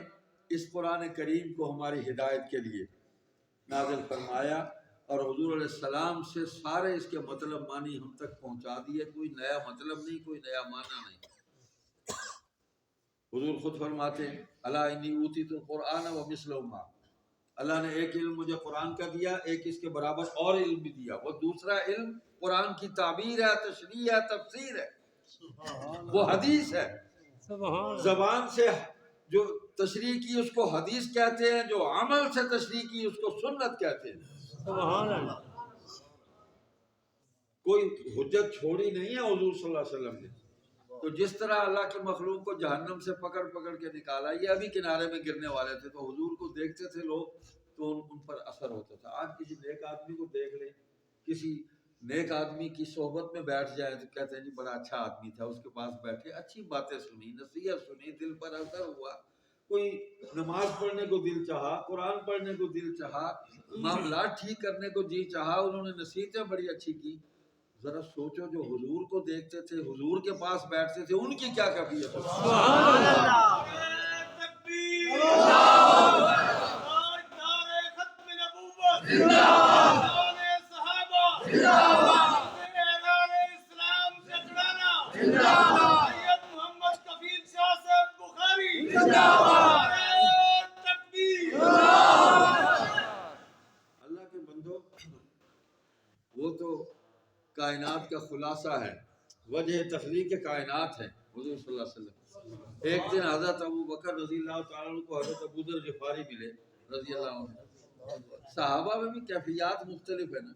اس قرآن کریم کو ہماری ہدایت کے لیے نازل فرمایا اور حضور علیہ السلام سے سارے اس کے مطلب معنی ہم تک پہنچا دیے. کوئی نیا مطلب نہیں, کوئی نیا معنی نہیں. حضور خود فرماتے ہیں الا انی اوتیت القرآن ومثلہ معہ, اللہ نے ایک علم مجھے قرآن کا دیا, ایک اس کے برابر اور علم بھی دیا. وہ دوسرا علم قرآن کی تعبیر ہے, تشریح ہے, تفسیر ہے, وہ حدیث ہے. زبان سے جو تشریح کی اس کو حدیث کہتے ہیں, جو عمل سے تشریح کی اس کو سنت کہتے ہیں. سبحان اللہ. کوئی حجت چھوڑی نہیں ہے حضور صلی اللہ علیہ وسلم نے. تو جس طرح اللہ کے مخلوق کو جہنم سے پکڑ پکڑ کے نکالا, یہ ابھی کنارے میں گرنے والے تھے تو حضور کو دیکھتے تھے لوگ تو ان پر اثر ہوتا تھا. آج کسی نیک آدمی کو دیکھ لیں, کسی نیک آدمی کی صحبت میں بیٹھ جائے تو کہتے ہیں جی بڑا اچھا آدمی تھا, اس کے پاس بیٹھے اچھی باتیں سنی, نصیحت سنی, دل پر اثر ہوا, کوئی نماز پڑھنے کو دل چاہا, قرآن پڑھنے کو دل چاہا, معاملات ٹھیک کرنے کو جی چاہا, انہوں نے نصیحتیں بڑی اچھی کی. ذرا سوچو جو حضور کو دیکھتے تھے, حضور کے پاس بیٹھتے تھے, ان کی کیا کیفیت ہے. سبحان اللہ. تکبیر, نعرہ ختم نبوت, نعرہ صحابہ, اعلان اسلام سے جڑانا, سید محمد کفیل شاہ صاحب بخاری, نعرہ تکبیر. اللہ کے بندو وہ تو کائنات کا خلاصہ ہے, وجہ تخلیق کائنات ہے حضور صلی اللہ علیہ وسلم. ایک دن حضرت ابو بکر رضی اللہ تعالیٰ عنہ کو حضرت ابو ذر غفاری ملے رضی اللہ عنہ. صحابہ میں بھی کیفیات مختلف ہیں نا,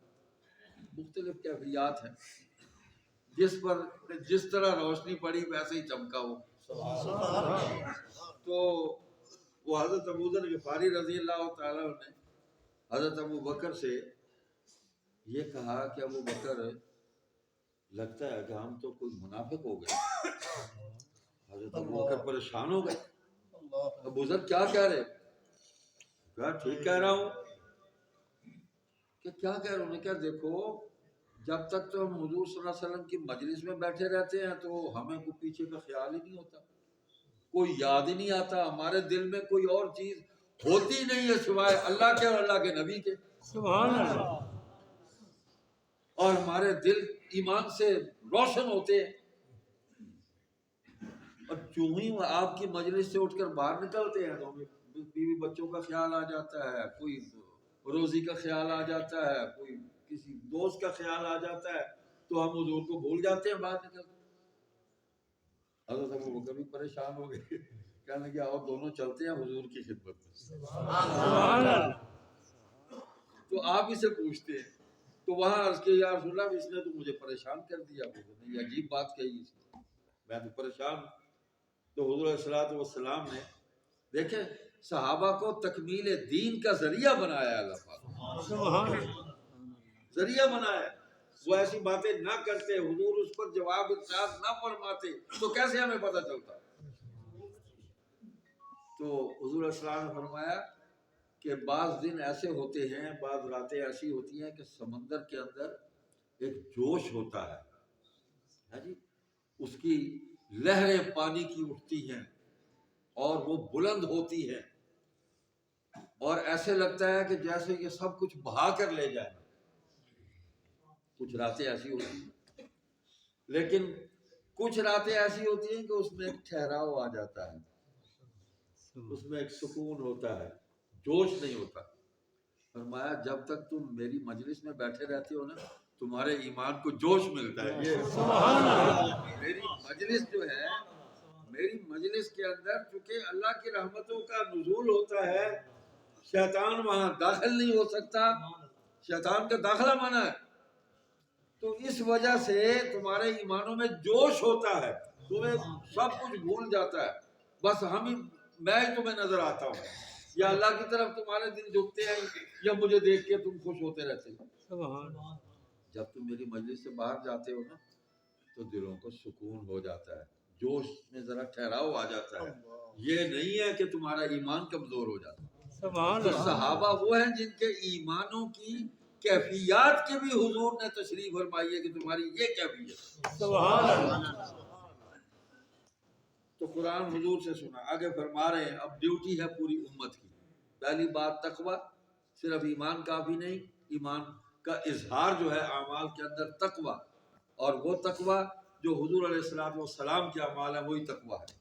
مختلف کیفیات ہیں, جس پر جس طرح روشنی پڑی ویسے ہی چمکا وہ. تو وہ حضرت ابو ذر غفاری رضی اللہ تعالیٰ عنہ نے حضرت ابو بکر سے یہ کہا کہ ابو بکر لگتا ہے کہ ہم تو کوئی منافق ہو گئے. حضرت ابو بکر پریشان ہو گئے, ابو ذر کیا کہہ رہے؟ کہا ٹھیک کہہ رہا ہوں. کہ کیا کہہ رہا ہوں؟ نے کہا دیکھو جب تک تو ہم حضور صلی اللہ علیہ وسلم کی مجلس میں بیٹھے رہتے ہیں تو ہمیں کوئی پیچھے کا خیال ہی نہیں ہوتا, کوئی یاد ہی نہیں آتا, ہمارے دل میں کوئی اور چیز ہوتی نہیں ہے سوائے اللہ کے اور اللہ کے نبی کے. سبحان اللہ. اور ہمارے دل ایمان سے روشن ہوتے ہیں. اور جو ہی آپ کی مجلس سے اٹھ کر باہر نکلتے ہیں تو ہمیں بیوی بچوں کا خیال آ جاتا ہے, کوئی روزی کا خیال آ جاتا ہے, کوئی کسی دوست کا خیال آ جاتا ہے, تو ہم حضور کو بھول جاتے ہیں باہر نکل. حضرت ابو بکر بھی پریشان ہو گئے, کہنے لگے آؤ دونوں چلتے ہیں حضور کی خدمت میں. سبحان اللہ. تو آپ ہی سے پوچھتے ہیں. تو وہاں عرض کیا یا رسول اللہ اس نے تو مجھے پریشان کر دیا. یہ عجیب بات کہی اس نے, میں تو پریشان. تو حضور علیہ الصلوۃ والسلام نے دیکھیں صحابہ کو تکمیل دین کا ذریعہ بنایا, اللہ پاک سبحان اللہ. ذریعہ بنایا. وہ ایسی باتیں نہ کرتے, حضور اس پر جواب ارشاد نہ فرماتے تو کیسے ہمیں پتہ چلتا. تو حضور علیہ السلام نے فرمایا کہ بعض دن ایسے ہوتے ہیں، بعض راتیں ایسی ہوتی ہیں کہ سمندر کے اندر ایک جوش ہوتا ہے جی، اس کی لہریں پانی کی اٹھتی ہیں اور وہ بلند ہوتی ہیں اور ایسے لگتا ہے کہ جیسے یہ سب کچھ بہا کر لے جائے. کچھ راتیں ایسی ہوتی ہیں، لیکن کچھ راتیں ایسی ہوتی ہیں کہ اس میں ایک ٹھہراؤ آ جاتا ہے، اس میں ایک سکون ہوتا ہے، جوش نہیں ہوتا. فرمایا جب تک تم میری مجلس میں بیٹھے رہتے ہو نا تمہارے ایمان کو جوش ملتا ہے. یہ میری مجلس جو ہے، میری مجلس کے اندر چونکہ اللہ کی رحمتوں کا نزول ہوتا ہے، شیطان وہاں داخل نہیں ہو سکتا، شیطان کا داخلہ منع ہے، تو اس وجہ سے تمہارے ایمانوں میں جوش ہوتا ہے، تمہیں سب کچھ بھول جاتا ہے، بس میں ہی تمہیں نظر آتا ہوں، یا اللہ کی طرف تمہارے دل جھکتے ہیں یا مجھے دیکھ کے تم خوش ہوتے رہتے ہو. جب تم میری مجلس سے باہر جاتے ہو نا تو دلوں کو سکون ہو جاتا ہے، جوش میں ذرا ٹھہراؤ آ جاتا ہے. یہ نہیں ہے کہ تمہارا ایمان کمزور ہو جاتا. تو صحابہ وہ ہیں جن کے ایمانوں کی کیفیات کی بھی حضور نے تشریح فرمائی ہے کہ تمہاری یہ کیفیت. تو قرآن حضور سے سنا، آگے فرما رہے ہیں اب ڈیوٹی ہے پوری امت کی. پہلی بات تقوی، صرف ایمان کافی نہیں، ایمان کا اظہار جو ہے اعمال کے اندر تقوی، اور وہ تقوی جو حضور علیہ السلام کے اعمال ہیں وہی تقوی ہے.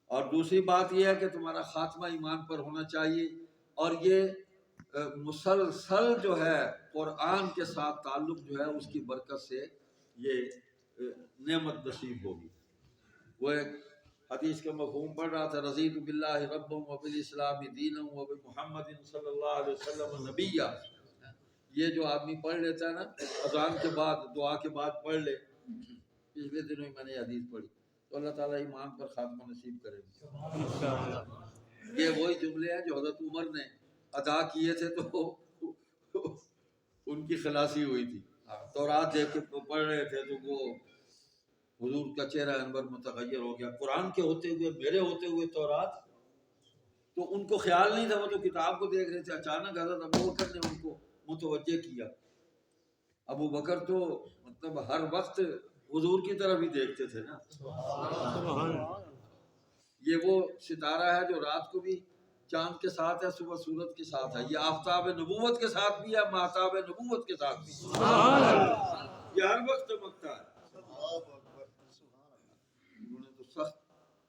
اور دوسری بات یہ ہے کہ تمہارا خاتمہ ایمان پر ہونا چاہیے، اور یہ مسلسل جو ہے قرآن کے ساتھ تعلق جو ہے اس کی برکت سے یہ نعمت نصیب ہوگی. وہ ایک حدیث کا مفہوم پڑھ رہا تھا، رضیت باللہ ربا وبالاسلام دینا وبمحمد صلی اللہ علیہ وسلم نبیا. یہ جو آدمی پڑھ لیتا ہے نا اذان کے بعد، دعا کے بعد پڑھ لے، پچھلے دنوں میں نے حدیث پڑھی، تو اللہ تعالیٰ ایمان پر خاتمہ نصیب کرے گا. یہ وہی جملے ہیں جو حضرت عمر نے ادا کیے تھے تو ان کی خلاصی ہوئی تھی. تورات دیکھ کے پڑھ رہے تھے تو وہ حضور کا چہرہ انور متغیر ہو گیا. قرآن کے ہوتے ہوئے، میرے ہوتے ہوئے تورات، تو ان کو خیال نہیں تھا، وہ تو کتاب کو دیکھ رہے تھے. اچانک حضرت ابو بکر نے ان کو متوجہ کیا. ابو بکر تو مطلب ہر وقت حضور کی طرف ہی دیکھتے تھے نا. یہ وہ ستارہ ہے جو رات کو بھی چاند کے ساتھ ہے، صبح سورج کے ساتھ ہے. یہ آفتاب نبوت کے ساتھ بھی ہے، ماہتاب نبوت کے ساتھ بھی، یہ ہر وقت چمکتا ہے. انہوں نے تو سخت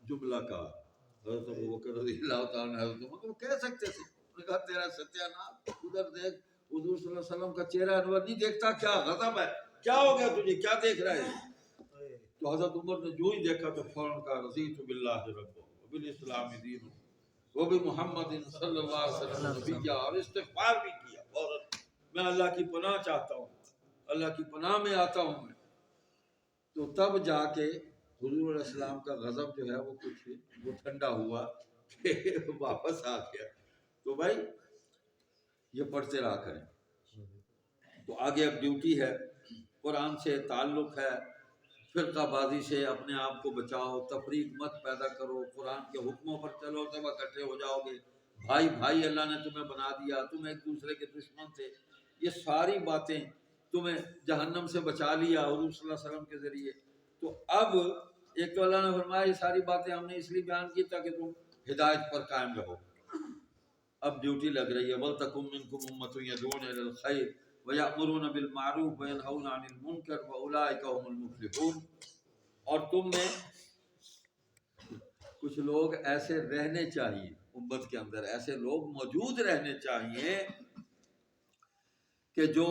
جملہ کہا حضرت ابو بکر رضی اللہ تعالیٰ عنہ. حضرت عمر وہ کہہ سکتے تھے، انہوں نے کہا تیرا ستیہ نام، ادھر دیکھ حضور صلی اللہ علیہ وسلم کا چہرہ انور نہیں دیکھتا، کیا غضب ہے، کیا ہو گیا تجھے، کیا دیکھ رہا ہے؟ تو حضرت عمر نے جو ہی دیکھا تو فوراً کہا رضیت باللہ رب وبالاسلام دین وبمحمد صلی اللہ علیہ وسلم نبیہ، اور استغفار بھی کیا فوراً، میں اللہ کی پناہ چاہتا ہوں، اللہ کی پناہ میں آتا ہوں میں. تو تب جا کے حضور علیہ السلام کا غضب جو ہے وہ کچھ وہ ٹھنڈا ہوا کہ واپس آ گیا. تو بھائی یہ پڑھتے رہا کریں. تو آگے اب ڈیوٹی ہے، قرآن سے تعلق ہے، فرقہ بازی سے اپنے آپ کو بچاؤ، تفریق مت پیدا کرو، قرآن کے حکموں پر چلو تب اکٹھے ہو جاؤ گے. بھائی بھائی اللہ نے تمہیں بنا دیا، تم ایک دوسرے کے دشمن تھے، یہ ساری باتیں تمہیں جہنم سے بچا لیا حضور صلی اللہ علیہ وسلم کے ذریعے. تو اب ایک تو اللہ نے فرمایا یہ ساری باتیں ہم نے اس لیے بیان کی تاکہ تم ہدایت پر قائم رہو. اب ڈیوٹی لگ رہی ہے، وَلْتَكُن مِّنكُمْ أُمَّةٌ يَدْعُونَ إِلَى الْخَيْرِ وَيَأْمُرُونَ بِالْمَعْرُوفِ وَيَنْهَوْنَ عَنِ الْمُنكَرِ وَأُولَٰئِكَ هُمُ الْمُفْلِحُونَ. اور تم میں کچھ لوگ ایسے رہنے چاہیے، امت کے اندر ایسے لوگ موجود رہنے چاہیے کہ جو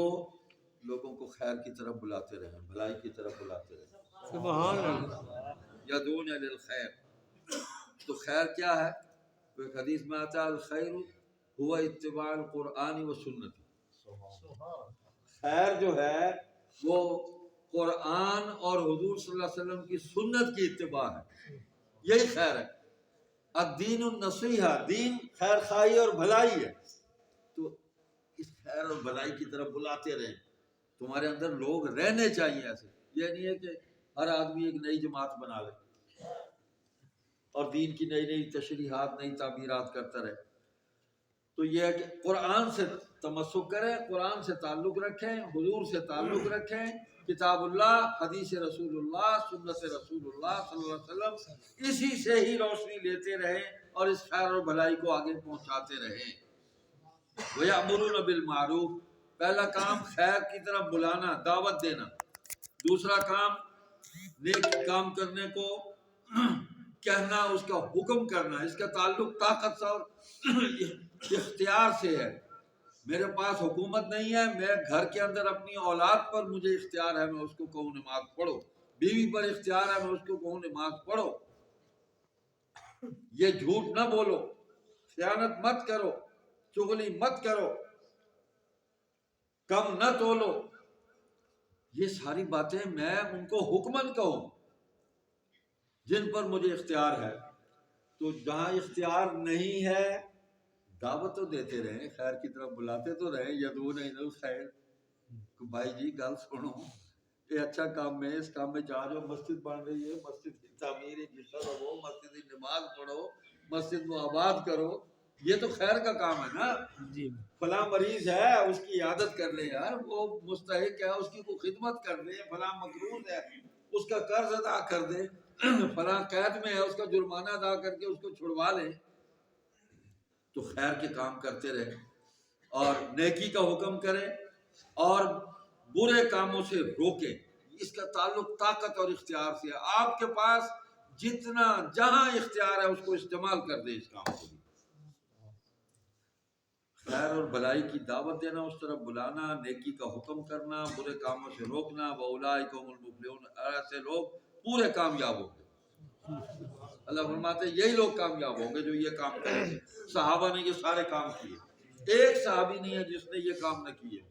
لوگوں کو خیر کی طرف بلاتے رہیں، بھلائی کی طرف بلاتے رہیں. سبحان اللہ. یدعون الی الخیر. تو خیر کیا ہے؟ تو ایک حدیث میں آتا ہے الخیر هو اتباع القرآن و سنت. خیر جو ہے وہ قرآن اور حضور صلی اللہ علیہ وسلم کی سنت کی اتباع ہے، یہی خیر ہے. الدین النصیحہ، دین خیر خواہی اور بھلائی ہے. تو اس خیر اور بھلائی کی طرف بلاتے رہیں. تمہارے اندر لوگ رہنے چاہیے ایسے. یہ نہیں ہے کہ ہر آدمی ایک نئی جماعت بنا لے اور دین کی نئی نئی تشریحات، نئی تعبیرات کرتا رہے. تو یہ ہے کہ قرآن سے تمسک کریں، قرآن سے تعلق رکھیں، حضور سے تعلق رکھیں، کتاب اللہ، حدیث رسول اللہ، سنت رسول اللہ صلی اللہ علیہ وسلم، اسی سے ہی روشنی لیتے رہیں اور اس خیر اور بھلائی کو آگے پہنچاتے رہیں۔ وَيَأْمُرُونَ بِالْمَعْرُوفِ، پہلا کام خیر کی طرف بلانا، دعوت دینا۔ دوسرا کام نیک کام کرنے کو کہنا، اس کا حکم کرنا۔ اس کا تعلق طاقت اور اختیار سے ہے۔ میرے پاس حکومت نہیں ہے، میں گھر کے اندر اپنی اولاد پر مجھے اختیار ہے، میں اس کو کہوں نماز پڑھو، بیوی پر اختیار ہے، میں اس کو کہوں نماز پڑھو۔ یہ جھوٹ نہ بولو، خیانت مت کرو، چغلی مت کرو، کم نہ تولو۔ یہ ساری باتیں میں ان کو حکمن کہوں جن پر مجھے اختیار ہے۔ تو جہاں اختیار نہیں ہے دعوت تو دیتے رہیں، خیر کی طرف بلاتے تو رہیں، یدعون الی الخیر۔ بھائی جی گل سنو، یہ اچھا کام ہے، اس کام میں جا جو، مسجد بن رہی ہے، مسجد کی تعمیر حصہ رہو، مسجد کی نماز پڑھو، مسجد کو آباد کرو، یہ تو خیر کا کام ہے نا۔ جی فلاں مریض ہے اس کی عیادت کر لیں یار، وہ مستحق ہے، اس کی کو خدمت کر دیں، فلاں مقروض ہے اس کا قرض ادا کر دیں، فلاں قید میں ہے اس کا جرمانہ ادا کر کے اس کو چھڑوا لیں۔ تو خیر کے کام کرتے رہیں اور نیکی کا حکم کریں اور برے کاموں سے روکیں۔ اس کا تعلق طاقت اور اختیار سے ہے۔ آپ کے پاس جتنا جہاں اختیار ہے اس کو استعمال کر دیں اس کام کو بھی۔ خیر اور بھلائی کی دعوت دینا، اس طرف بلانا، نیکی کا حکم کرنا، برے کاموں سے روکنا۔ وَأُولَٰئِکَ هُمُ الْمُفْلِحُونَ، ایسے لوگ پورے کامیاب ہوں گے۔ اللہ فرماتے ہیں یہی لوگ کامیاب ہوں گے جو یہ کام کریں گے۔ صحابہ نے یہ سارے کام کیے، ایک صحابی نہیں ہے جس نے یہ کام نہ کیے۔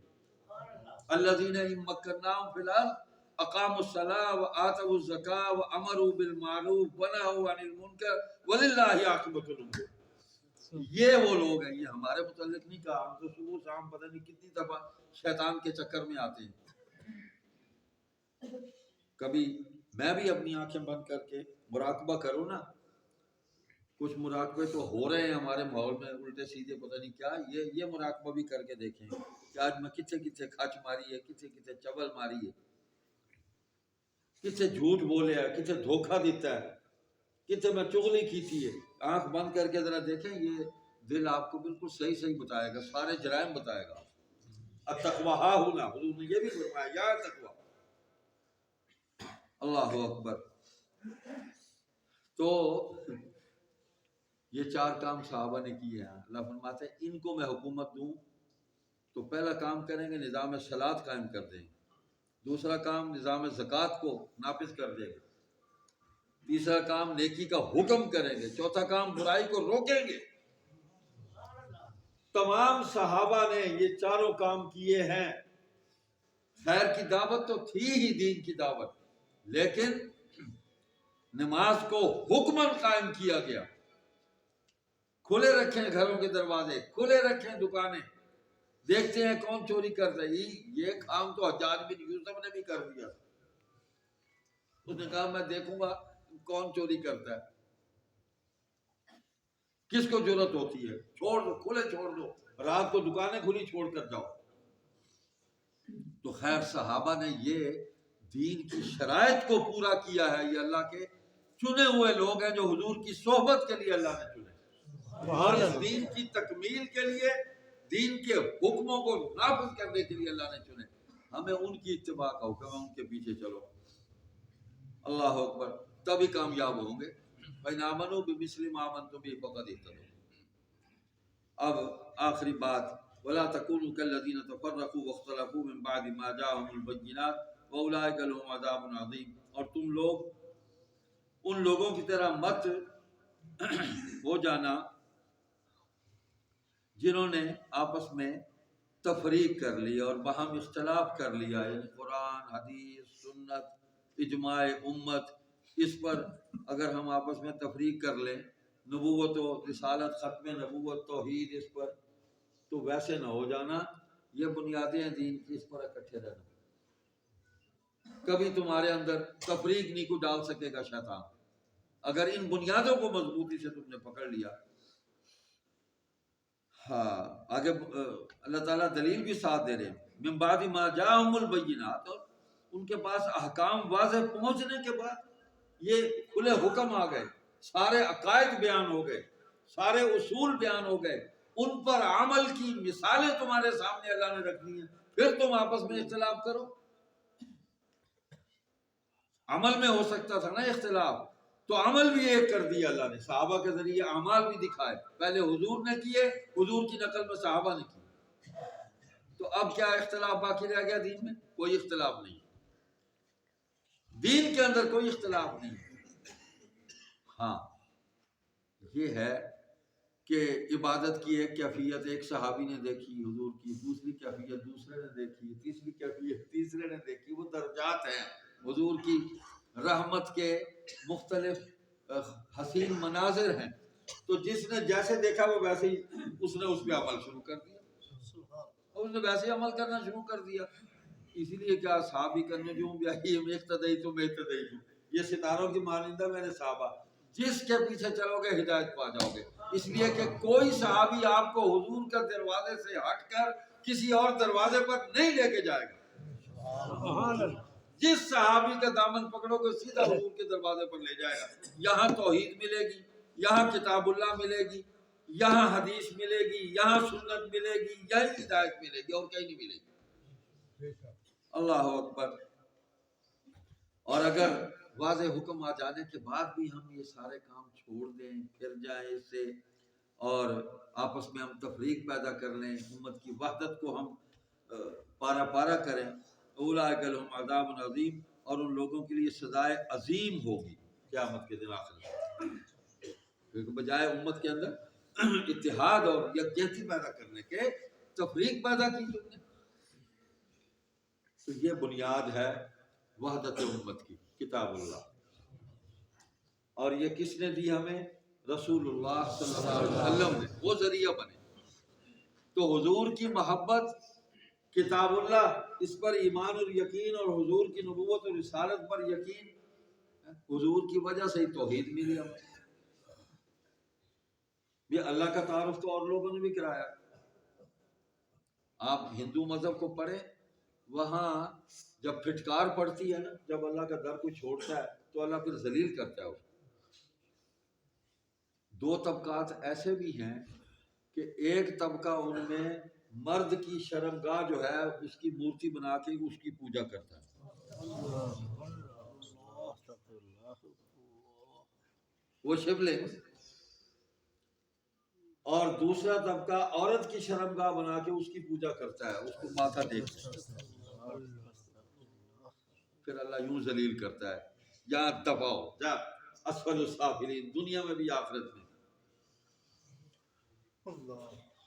الذین ان مکناہم فی الارض اقاموا الصلاۃ وآتوا الزکاۃ وامروا بالمعروف ونہوا عن المنکر وللہ عاقبۃ الامور۔ یہ وہ لوگ ہیں، یہ ہمارے متعلق نہیں کہا، ہم تو صبح شام پتہ نہیں کتنی دفعہ شیطان کے چکر میں آتے ہیں۔ کبھی میں بھی اپنی آنکھیں بند کر کے مراقبہ کروں نا، کچھ مراقبے تو ہو رہے ہیں ہمارے ماحول میں الٹے سیدھے پتہ نہیں کیا، یہ مراقبہ بھی کر کے دیکھیں کہ آج میں کتنے کتنے کھچ ماری ہے، کتنے کتنے چبل ماری ہے، کتنے جھوٹ بولے ہے، کتنے دھوکہ دیتا ہے، کتنے میں چغلی کیتی ہے۔ آنکھ بند کر کے ذرا دیکھیں، یہ دل آپ کو بالکل صحیح صحیح بتائے گا، سارے جرائم بتائے گا۔ التقویٰ ہا ہنا، حضور نے یہ بھی فرمایا، یا تقویٰ۔ اللہ اکبر۔ تو یہ چار کام صحابہ نے کیے ہیں۔ اللہ فرماتے ہیں ان کو میں حکومت دوں تو پہلا کام کریں گے نظام صلاۃ قائم کر دیں گے، دوسرا کام نظام زکوٰۃ کو نافذ کر دیں گے، تیسرا کام نیکی کا حکم کریں گے، چوتھا کام برائی کو روکیں گے۔ تمام صحابہ نے یہ چاروں کام کیے ہیں۔ خیر کی دعوت تو تھی ہی دین کی دعوت، لیکن نماز کو حکماً قائم کیا گیا۔ کھلے رکھیں گھروں کے دروازے، کھلے رکھیں دکانیں، دیکھتے ہیں کون چوری کر رہی۔ یہ کام تو حجاج بن یوسف نے بھی کر دیا، اس نے کہا میں دیکھوں گا کون چوری کرتا ہے، کس کو جرأت ہوتی ہے، چھوڑ دو، کھلے چھوڑ دو، رات کو دکانیں کھلی چھوڑ کر جاؤ۔ تو خیر صحابہ نے یہ دین کی شرائط کو پورا کیا ہے۔ یہ اللہ کے چنے ہوئے لوگ ہیں جو حضور کی صحبت کے لیے اللہ نے چنے، اس دین کی تکمیل کے لیے، دین کے حکموں کو نافذ کرنے کے لیے اللہ نے چنے۔ ہمیں ان کی اتباع کا حکم ہے، ان کے پیچھے چلو۔ اللہ اکبر، تبھی کامیاب ہوں گے۔ فَإِنْ آمَنُوا بِمِثْلِ مَا آمَنْتُم بِهِ فَقَدِ اهْتَدَوْا۔ اب آخری بات، وَلَا تَكُونُوا كَالَّذِينَ تَفَرَّقُوا وَاخْتَلَفُوا مِن بَعْدِ مَا جَاءَهُمُ الْبَيِّنَاتُ وَأُولَٰئِكَ لَهُمْ عَذَابٌ عَظِيمٌ۔ اور تم لوگ ان لوگوں کی طرح مت ہو جانا جنہوں نے آپس میں تفریق کر لی اور باہم اختلاف کر لیا، یعنی قرآن، حدیث، سنت، اجماع امت، اس پر اگر ہم آپس میں تفریق کر لیں، نبوت و رسالت، ختم نبوت، توحید، اس پر، تو ویسے نہ ہو جانا۔ یہ بنیادیں ہیں دین کی، اس پر اکٹھے رہنا۔ کبھی تمہارے اندر تفریق نہیں کو ڈال سکے گا شیطان، اگر ان بنیادوں کو مضبوطی سے تم نے پکڑ لیا۔ ہاں آگے اللہ تعالیٰ دلیل بھی ساتھ دے رہے ہیں، من بعد ما جاءہم البینات، اور ان کے پاس احکام واضح پہنچنے کے بعد یہ کھلے حکم آ گئے، سارے عقائد بیان ہو گئے، سارے اصول بیان ہو گئے، ان پر عمل کی مثالیں تمہارے سامنے اللہ نے رکھ دی ہیں، پھر تم آپس میں اختلاف کرو۔ عمل میں ہو سکتا تھا نا اختلاف، تو عمل بھی ایک کر دیا اللہ نے، صحابہ کے ذریعے اعمال بھی دکھائے، پہلے حضور نے کیے، حضور کی نقل میں صحابہ نے کیے، تو اب کیا اختلاف باقی رہ گیا دین میں؟ کوئی اختلاف نہیں، دین کے اندر کوئی اختلاف نہیں۔ ہاں یہ ہے کہ عبادت کی ایک کیفیت ایک صحابی نے دیکھی حضور کی، دوسری کیفیت دوسرے نے دیکھی، تیسری کیفیت تیسرے نے دیکھی، وہ درجات ہیں حضور کی رحمت کے مختلف حسین مناظر ہیں، تو جس نے جیسے دیکھا وہ ویسے ہی اس نے اس پہ عمل شروع کر دیا، اور اس نے ویسے ہی عمل کرنا شروع کر دیا۔ اسی لیے کیا صحابی کا نجوم بیہم اقتدیتم اہتدیتم، یہ ستاروں کی مانندہ میرے صحابہ، جس کے پیچھے چلو گے ہدایت پا جاؤ گے۔ اس لیے کہ کوئی صحابی آپ کو حضور کا دروازے سے ہٹ کر کسی اور دروازے پر نہیں لے کے جائے گا، جس صحابی کا دامن پکڑو گے سیدھا حضور کے دروازے پر لے جائے گا۔ یہاں توحید ملے گی، یہاں کتاب اللہ ملے گی، یہاں حدیث ملے گی، یہاں سنت ملے گی، یہی ہدایت ملے گی، اور کہیں نہیں ملے گی۔ اللہ اکبر۔ اور اگر واضح حکم آ جانے کے بعد بھی ہم یہ سارے کام چھوڑ دیں، پھر جائیں اس سے، اور آپس میں ہم تفریق پیدا کر لیں، امت کی وحدت کو ہم پارا پارا کریں، اولئک لہم عذاب عظیم، اور ان لوگوں کے لیے سزائے عظیم ہوگی قیامت کے دن آخر میں، کیونکہ بجائے امت کے اندر اتحاد اور یکجہتی پیدا کرنے کے تفریق پیدا کی تم نے۔ تو یہ بنیاد ہے وحدت امت کی، کتاب اللہ، اور یہ کس نے دی ہمیں؟ رسول اللہ صلی اللہ علیہ وسلم نے، وہ ذریعہ بنے۔ تو حضور کی محبت، کتاب اللہ، اس پر ایمان اور یقین، اور حضور کی نبوت اور رسالت پر یقین، حضور کی وجہ سے ہی توحید ملی ہمیں۔ یہ اللہ کا تعارف تو اور لوگوں نے بھی کرایا، آپ ہندو مذہب کو پڑھیں، وہاں جب پھٹکار پڑتی ہے نا، جب اللہ کا در کوئی چھوڑتا ہے تو اللہ پھر ذلیل کرتا ہے اس کو۔ دو طبقات ایسے بھی ہیں کہ ایک طبقہ ان میں مرد کی شرمگاہ جو ہے اس کی مورتی بنا کے اس کی پوجا کرتا ہے، وہ شیولنگ، اور دوسرا طبقہ عورت کی شرمگاہ بنا کے اس کی پوجا کرتا ہے، اس کو ماتھا ٹیکتا ہے، پھر اللہ یوں ذلیل کرتا ہے، یا دباؤ جا اسفل السافلین، دنیا میں بھی آخرت میں۔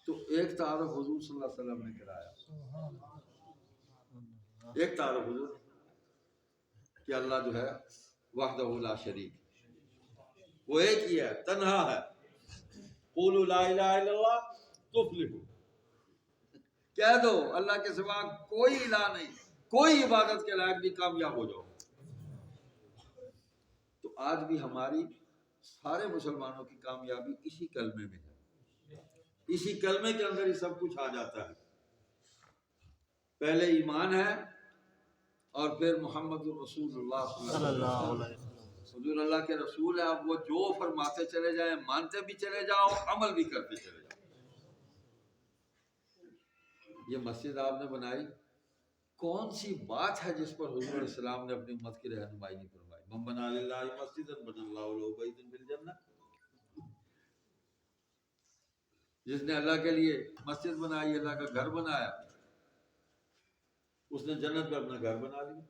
تو ایک تعارف حضور صلی اللہ علیہ وسلم نے کرایا، ایک تعارف حضور کہ اللہ جو ہے وحدہ لا شریک، وہ ایک ہی ہے، تنہا ہے، قولوا لا الہ الا اللہ تفلحوا، کہہ دو اللہ کے سوا کوئی الہ نہیں، کوئی عبادت کے لائق بھی، کامیاب ہو جاؤ۔ تو آج بھی ہماری سارے مسلمانوں کی کامیابی اسی کلمے میں ہے، اسی کلمے کے اندر ہی سب کچھ آ جاتا ہے۔ پہلے ایمان ہے، اور پھر محمد رسول اللہ صلی اللہ علیہ وسلم، حضور اللہ کے رسول ہے، اب وہ جو فرماتے چلے جائیں، مانتے بھی چلے جاؤ، عمل بھی کرتے چلے جاؤ۔ یہ مسجد آپ نے بنائی، کون سی بات ہے جس پر حضور علیہ السلام نے اپنی امت کی رہنمائی نہیں فرمائی؟ من بنا للہ مسجدا بنى اللہ لہ بیتا فی الجنہ، جس نے اللہ کے لیے مسجد بنائی، اللہ کا گھر بنایا، اس نے جنت میں اپنا گھر بنا لیا۔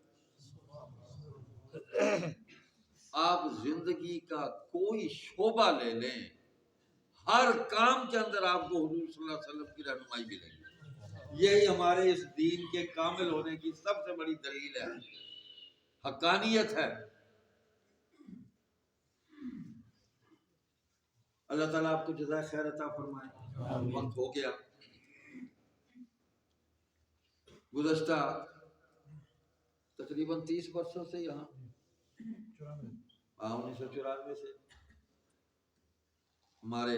آپ زندگی کا کوئی شعبہ لے لیں، ہر کام کے اندر آپ کو حضور صلی اللہ علیہ وسلم کی رہنمائی ملے گی۔ یہی ہمارے اس دین کے کامل ہونے کی سب سے بڑی دلیل ہے، حقانیت ہے۔ اللہ تعالیٰ آپ کو جزائے خیر عطا فرمائے۔ وقت ہو گیا، گزشتہ تقریباً 30 برسوں سے یہاں 1994 سے ہمارے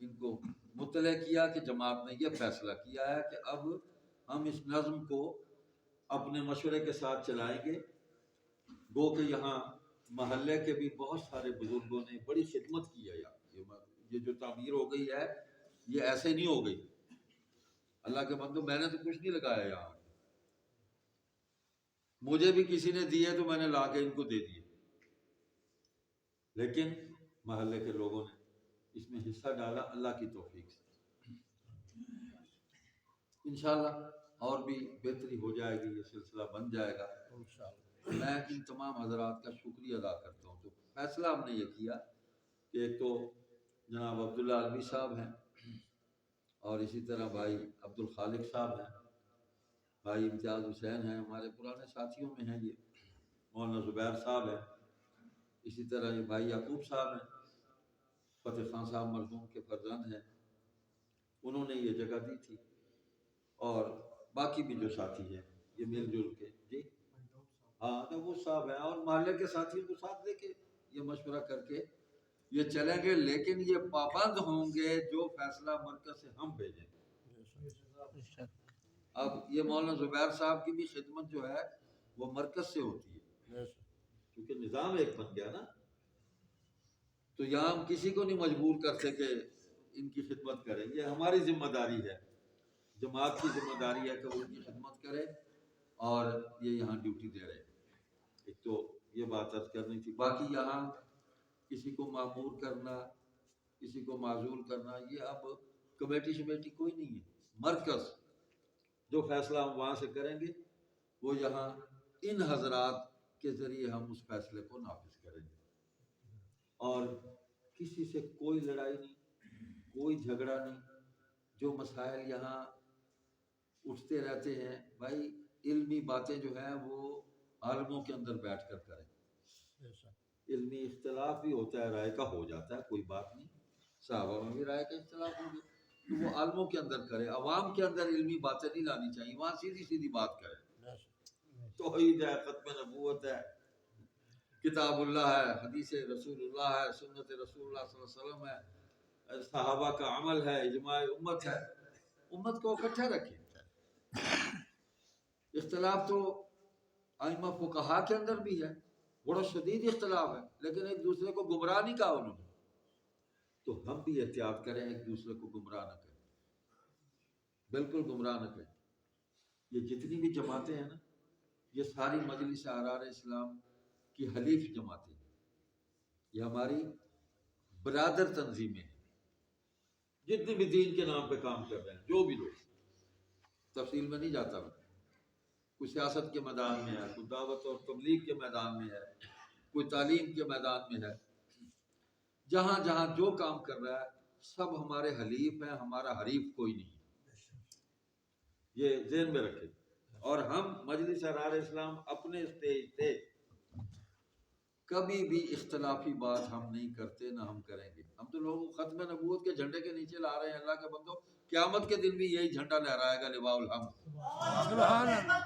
ان کو مطلع کیا کہ جماعت نے یہ فیصلہ کیا ہے کہ اب ہم اس نظم کو اپنے مشورے کے ساتھ چلائیں گے۔ گو کہ یہاں محلے کے بھی بہت سارے بزرگوں نے بڑی خدمت کی ہے یار، یہ جو تعمیر ہو گئی ہے یہ ایسے نہیں ہو گئی، اللہ کے بندو میں نے تو کچھ نہیں لگایا یہاں، مجھے بھی کسی نے دیے تو میں نے لا کے ان کو دے دیے، لیکن محلے کے لوگوں نے اس میں حصہ ڈالا اللہ کی توفیق سے۔ انشاءاللہ اور بھی بہتری ہو جائے گی، یہ سلسلہ بن جائے گا انشاءاللہ۔ میں ان تمام حضرات کا شکریہ ادا کرتا ہوں۔ تو فیصلہ ہم نے یہ کیا کہ ایک تو جناب عبداللہ علوی صاحب ہیں، اور اسی طرح بھائی عبد الخالق صاحب ہیں، بھائی امتیاز حسین ہیں، ہمارے پرانے ساتھیوں میں ہیں، یہ مولانا زبیر صاحب ہیں، اسی طرح یہ بھائی یعقوب صاحب ہیں، فتح خان صاحب مرحوم کے فرزند ہیں، انہوں نے یہ جگہ دی تھی، اور باقی بھی جو ساتھی ہیں یہ مل جل کے جی ہاں وہ صاحب ہیں، اور محلے کے ساتھیوں کو ساتھ لے کے یہ مشورہ کر کے یہ چلیں گے، لیکن یہ پابند ہوں گے جو فیصلہ مرکز سے ہم بھیجیں گے۔ اب یہ مولانا زبیر صاحب کی بھی خدمت جو ہے وہ مرکز سے ہوتی ہے، کیونکہ نظام ایک بن گیا نا، تو یہاں ہم کسی کو نہیں مجبور کرتے کہ ان کی خدمت کریں، یہ ہماری ذمہ داری ہے، جماعت کی ذمہ داری ہے کہ وہ ان کی خدمت کرے، اور یہ یہاں ڈیوٹی دے رہے ہیں۔ ایک تو یہ بات عرض کرنی تھی، باقی یہاں کسی کو معمور کرنا، کسی کو معزول کرنا، یہ اب کمیٹی شمیٹی کوئی نہیں ہے، مرکز جو فیصلہ ہم وہاں سے کریں گے وہ یہاں ان حضرات کے ذریعے ہم اس فیصلے کو نافذ کریں گے، اور کسی سے کوئی لڑائی نہیں، کوئی جھگڑا نہیں۔ جو مسائل یہاں اٹھتے رہتے ہیں بھائی، علمی باتیں جو ہیں وہ عالموں کے اندر بیٹھ کر کریں، علمی اختلاف بھی ہوتا ہے، رائے کا ہو جاتا ہے، کوئی بات نہیں، صحابہ میں بھی رائے کا اختلاف ہو گیا تو وہ عالموں کے اندر کرے، عوام کے اندر علمی باتیں نہیں لانی چاہیے، وہاں سیدھی سیدھی بات کرے، توحید ہے، ختم نبوت ہے، کتاب اللہ ہے، حدیث رسول اللہ ہے، سنت رسول اللہ صلی اللہ علیہ وسلم ہے، صحابہ کا عمل ہے، اجماع امت ہے، امت کو اکٹھا رکھیں۔ اختلاف تو ائمہ فقہا کے اندر بھی ہے، بڑا شدید اختلاف ہے، لیکن ایک دوسرے کو گمراہ نہیں کہا انہوں نے، تو ہم بھی احتیاط کریں، ایک دوسرے کو گمراہ نہ کریں، بالکل گمراہ نہ کریں۔ یہ جتنی بھی جماعتیں ہیں نا، یہ ساری مجلس احرار اسلام کی حلیف جماعتیں ہیں، یہ ہماری برادر تنظیمیں ہیں، جتنی بھی دین کے نام پہ کام کر رہے ہیں، جو بھی لوگ، تفصیل میں نہیں جاتا میں، کوئی سیاست کے میدان میں ہے، کوئی دعوت اور تبلیغ کے میدان میں ہے، کوئی تعلیم کے میدان میں ہے، جہاں جہاں جو کام کر رہا ہے سب ہمارے حلیف ہیں، ہمارا حریف کوئی نہیں، یہ ذہن میں رکھیں۔ اور ہم مجلس احرار اسلام اپنے اسٹیج پہ کبھی بھی اختلافی بات ہم نہیں کرتے، نہ ہم کریں گے۔ ہم تو لوگوں کو ختم نبوت کے جھنڈے کے نیچے لا رہے ہیں، اللہ کے بندو، قیامت کے دن بھی یہی جھنڈا لہرائے گا، لواء الحمد، سبحان اللہ،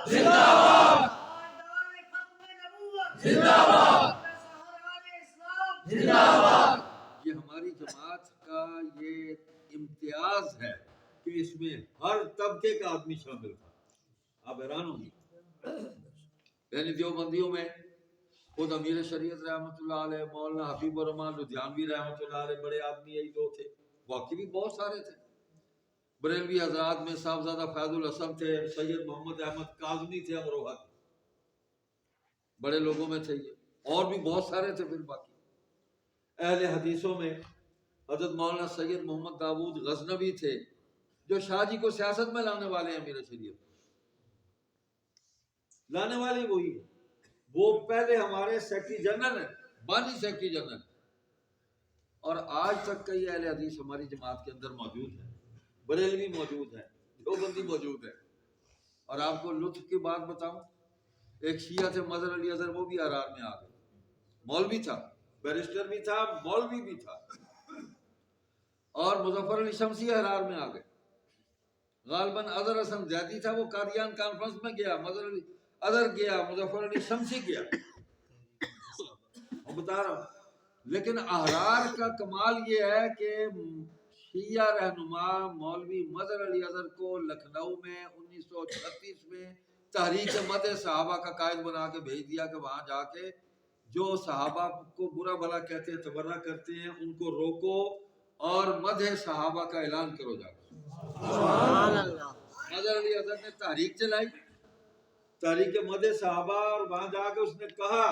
زندہ باد، زندہ باد، زندہ باد۔ یہ ہماری جماعت کا یہ امتیاز ہے کہ اس میں ہر طبقے کا آدمی شامل تھا، آپ حیران ہوں گے، یعنی دیوبندیوں میں خود امیر شریعت رحمۃ اللہ علیہ، مولانا حبیب الرحمن لدھیانوی رحمۃ اللہ علیہ، بڑے آدمی یہی دو تھے، باقی بھی بہت سارے تھے، بریلوی حضرات میں صاحبزادہ فیض الحسن تھے، سید محمد احمد کاظمی تھے امروہہ کے، بڑے لوگوں میں تھے یہ، اور بھی بہت سارے تھے۔ پھر باقی اہل حدیثوں میں حضرت مولانا سید محمد داود غزنوی تھے، جو شاہ جی کو سیاست میں لانے والے ہیں، امیر شریعت لانے والے وہی ہیں، وہ پہلے ہمارے سیکرٹری جنرل ہیں، بانی سیکرٹری جنرل، اور آج تک کئی اہل حدیث ہماری جماعت کے اندر موجود ہیں، بریلوی موجود ہے، دیوبندی موجود ہے۔ اور آپ کو لطف کی بات بتاؤں، ایک شیعہ تھے مظہر علی اظہر، وہ بھی احرار میں آ گئے، مولوی تھا، بیرسٹر بھی تھا، مولوی بھی تھا، اور مظفر علی شمسی احرار میں آ گئے، غالباً اظہر حسن زیدی تھا، وہ قادیان کانفرنس میں گیا، مظہر علی اظہر گیا، مظفر علی شمسی گیا، میں بتا رہا ہوں، لیکن احرار کا کمال یہ ہے کہ شیعہ رہنما مولوی مظہر علی اظہر کو لکھنؤ میں 1936 میں تحریک مدح صحابہ کا قائد بنا کے بھیج دیا کہ وہاں جا کے جو صحابہ کو برا بھلا کہتے ہیں تبرہ کرتے ہیں ان کو روکو اور مدح صحابہ کا اعلان کرو جا کے۔ سبحان اللہ۔ مظہر علی اظہر نے تحریک چلائی، تحریک مدح صحابہ، اور وہاں جا کے اس نے کہا